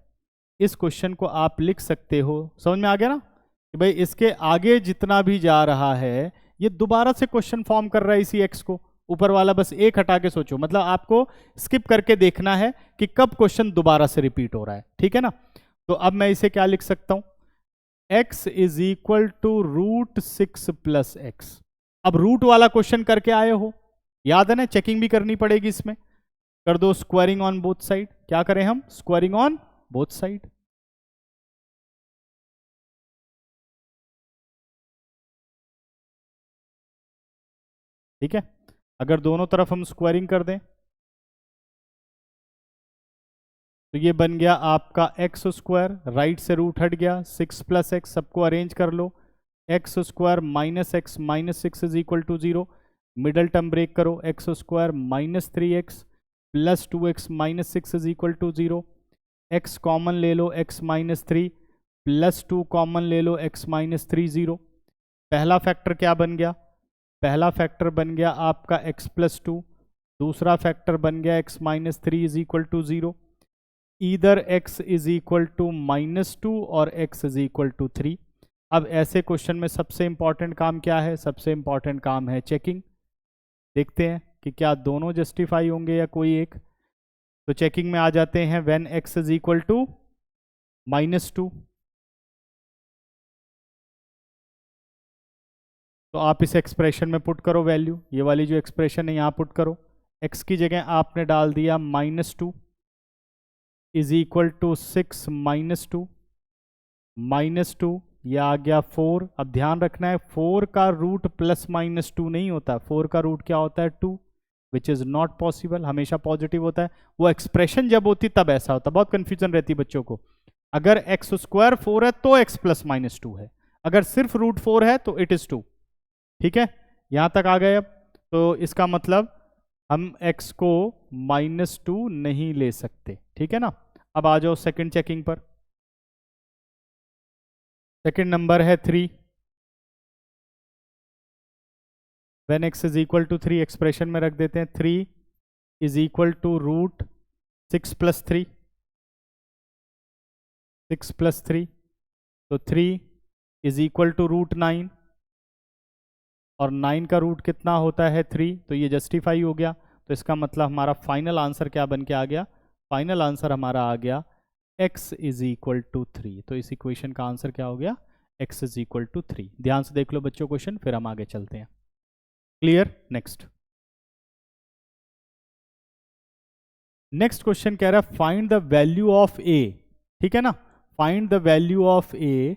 इस क्वेश्चन को आप लिख सकते हो। समझ में आ गया ना कि भाई इसके आगे जितना भी जा रहा है ये दोबारा से क्वेश्चन फॉर्म कर रहा है इसी एक्स को, ऊपर वाला बस एक हटा के सोचो, मतलब आपको स्किप करके देखना है कि कब क्वेश्चन दोबारा से रिपीट हो रहा है। ठीक है ना, तो अब मैं इसे क्या लिख सकता हूं, x is equal to root 6 plus x. अब रूट वाला क्वेश्चन करके आए हो, याद है ना, चेकिंग भी करनी पड़ेगी इसमें। कर दो स्क्वायरिंग ऑन बोथ साइड। क्या करें हम? Squaring on both side. ठीक है, अगर दोनों तरफ हम स्क्वायरिंग कर दें तो ये बन गया आपका एक्स स्क्वायर, राइट से रूट हट गया, 6 प्लस एक्स, सबको अरेंज कर लो, x square minus six is equal to 0, middle term break करो, x square -3x plus 2x minus six is equal to 0, x common ले लो, x-3 प्लस 2 कॉमन ले लो, x-3 0। पहला फैक्टर क्या बन गया? पहला फैक्टर बन गया आपका x+2, दूसरा फैक्टर बन गया x-3 is equal to 0। Either x is equal to -2 और x इज इक्वल टू 3। अब ऐसे क्वेश्चन में सबसे इंपॉर्टेंट काम क्या है? सबसे इंपॉर्टेंट काम है चेकिंग। देखते हैं कि क्या दोनों जस्टिफाई होंगे या कोई एक। तो चेकिंग में आ जाते हैं, when x is equal to -2, तो आप इस एक्सप्रेशन में पुट करो वैल्यू, ये वाली जो एक्सप्रेशन है यहाँ पुट करो। x की जगह आपने डाल दिया -2 इज इक्वल टू 6 -2 यह आ गया 4। अब ध्यान रखना है 4 का रूट +-2 नहीं होता, 4 का रूट क्या होता है? 2, विच इज नॉट पॉसिबल, हमेशा पॉजिटिव होता है। वो एक्सप्रेशन जब होती तब ऐसा होता, बहुत कंफ्यूजन रहती है बच्चों को। अगर एक्स स्क्वायर 4 है तो x +-2 है, अगर सिर्फ रूट 4 है तो इट इज 2। ठीक है, यहां तक आ गए। अब तो इसका मतलब हम x को -2 नहीं ले सकते। ठीक है ना, अब आ जाओ सेकंड चेकिंग पर। सेकंड नंबर है 3, when x is equal to 3, expression में रख देते हैं 3 is equal to root 6 plus 3, 6 plus 3, तो 3 इज इक्वल टू रूट 9, और 9 का रूट कितना होता है? 3, तो ये जस्टिफाई हो गया। तो इसका मतलब हमारा फाइनल आंसर क्या बन के आ गया? फाइनल आंसर हमारा आ गया x इज इक्वल टू 3। तो इस इक्वेशन का आंसर क्या हो गया? x is equal to 3। ध्यान से देख लो बच्चों क्वेश्चन, फिर हम आगे चलते हैं। क्लियर? नेक्स्ट क्वेश्चन कह रहा है find the value of a। ठीक है ना, find the value of a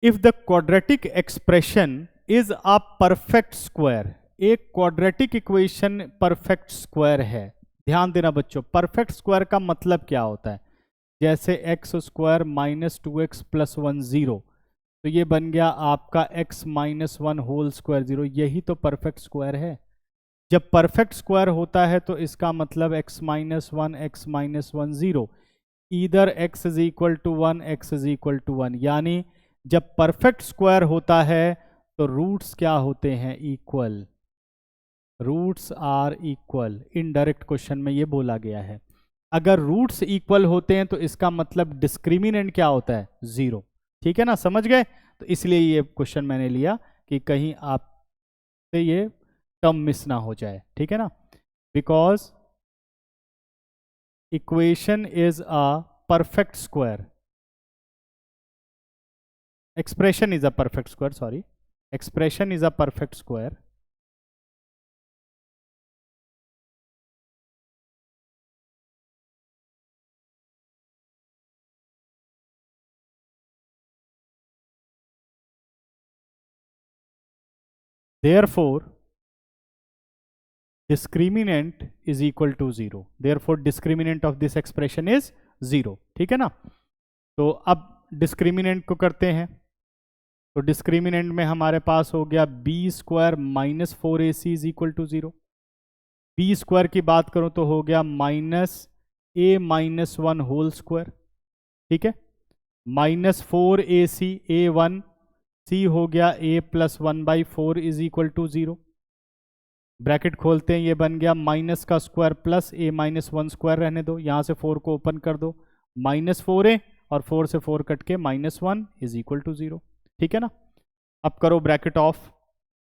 if the quadratic expression is a perfect square. एक क्वाड्रेटिक इक्वेशन परफेक्ट स्क्वायर है। ध्यान देना बच्चों, परफेक्ट स्क्वायर का मतलब क्या होता है? जैसे एक्स स्क्वायर -2x + 1 0, तो ये बन गया आपका x - 1 होल स्क्वायर 0। यही तो परफेक्ट स्क्वायर है। जब परफेक्ट स्क्वायर होता है तो इसका मतलब x - 1 x - 1 0, either x is equal to 1 x is equal to 1। यानी जब परफेक्ट स्क्वायर होता है तो रूट्स क्या होते हैं? Equal. Roots are equal. Indirect question में ये बोला गया है। अगर रूट्स इक्वल होते हैं तो इसका मतलब डिस्क्रिमिनेंट क्या होता है? 0। ठीक है ना, समझ गए? तो इसलिए ये क्वेश्चन मैंने लिया कि कहीं आपसे ये टर्म मिस ना हो जाए। ठीक है ना, because equation is a perfect square, expression is a perfect square, sorry, expression is a perfect square, therefore discriminant is equal to 0, therefore discriminant of this expression is 0। ठीक है ना, तो अब डिस्क्रिमिनेंट को करते हैं। तो डिस्क्रिमिनेंट में हमारे पास हो गया b square minus 4ac is equal to 0। B square की बात करूं तो हो गया minus a minus 1 whole square, ठीक है, माइनस 4ac a1 c हो गया a plus 1/4 is equal to 0। Bracket खोलते हैं, ये बन गया माइनस का square plus a minus 1 square, रहने दो, यहां से 4 को ओपन कर दो, माइनस 4a और 4 से 4 कट के माइनस 1 इज इक्वल टू 0, ठीक है ना। अब करो ब्रैकेट ऑफ,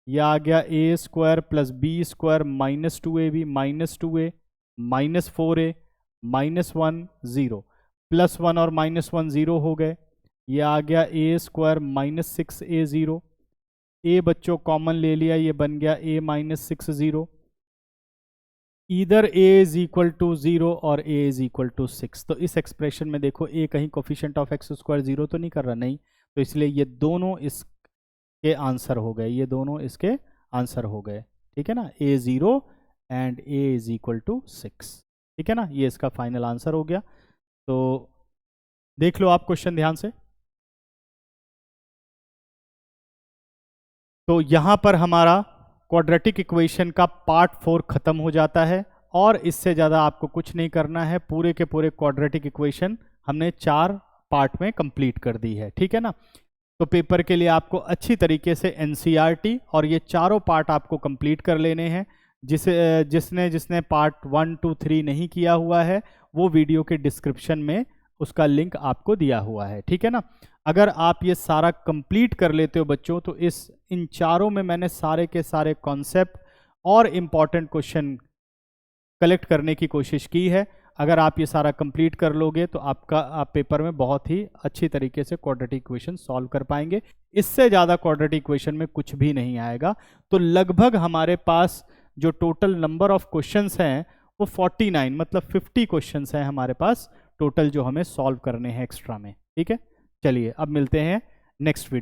यह आ गया a square plus b square minus 2ab minus 2a minus 4a minus 1 0, plus 1 और माइनस 1 0 हो गए, ये आ गया a square minus 6a0, a बच्चों कॉमन ले लिया, ये बन गया a माइनस 6 0, इधर a इज इक्वल टू 0 और a इज इक्वल टू 6। तो इस एक्सप्रेशन में देखो a कहीं कोफिशिएंट ऑफ एक्स स्क्वायर 0 तो नहीं कर रहा, नहीं, तो इसलिए ये दोनों इसके आंसर हो गए, ये दोनों इसके आंसर हो गए, ठीक है ना, a 0 and a is equal to 6, ठीक है ना, ये इसका फाइनल आंसर हो गया। तो देख लो आप क्वेश्चन ध्यान से। तो यहां पर हमारा क्वाड्रेटिक इक्वेशन का पार्ट 4 खत्म हो जाता है और इससे ज़्यादा आपको कुछ नहीं करना है, पूरे के पूरे क्वाड्रेटिक इक्वेशन हमने 4 पार्ट में कंप्लीट कर दी है, ठीक है ना। तो पेपर के लिए आपको अच्छी तरीके से एनसीईआरटी और ये चारों पार्ट आपको कंप्लीट कर लेने हैं। जिसने पार्ट 1 2 3 नहीं किया हुआ है वो वीडियो के डिस्क्रिप्शन में उसका लिंक आपको दिया हुआ है, ठीक है ना। अगर आप ये सारा कंप्लीट कर लेते हो बच्चों, तो इन चारों में मैंने सारे के सारे कॉन्सेप्ट और इम्पॉर्टेंट क्वेश्चन कलेक्ट करने की कोशिश की है। अगर आप ये सारा कंप्लीट कर लोगे तो आप पेपर में बहुत ही अच्छी तरीके से क्वाड्रेटिक इक्वेशन सॉल्व कर पाएंगे। इससे ज़्यादा क्वाड्रेटिक इक्वेशन में कुछ भी नहीं आएगा। तो लगभग हमारे पास जो टोटल नंबर ऑफ क्वेश्चंस हैं वो 49 मतलब 50 क्वेश्चंस हैं हमारे पास टोटल, जो हमें सॉल्व करने हैं एक्स्ट्रा में, ठीक है। चलिए अब मिलते हैं नेक्स्ट वीडियो।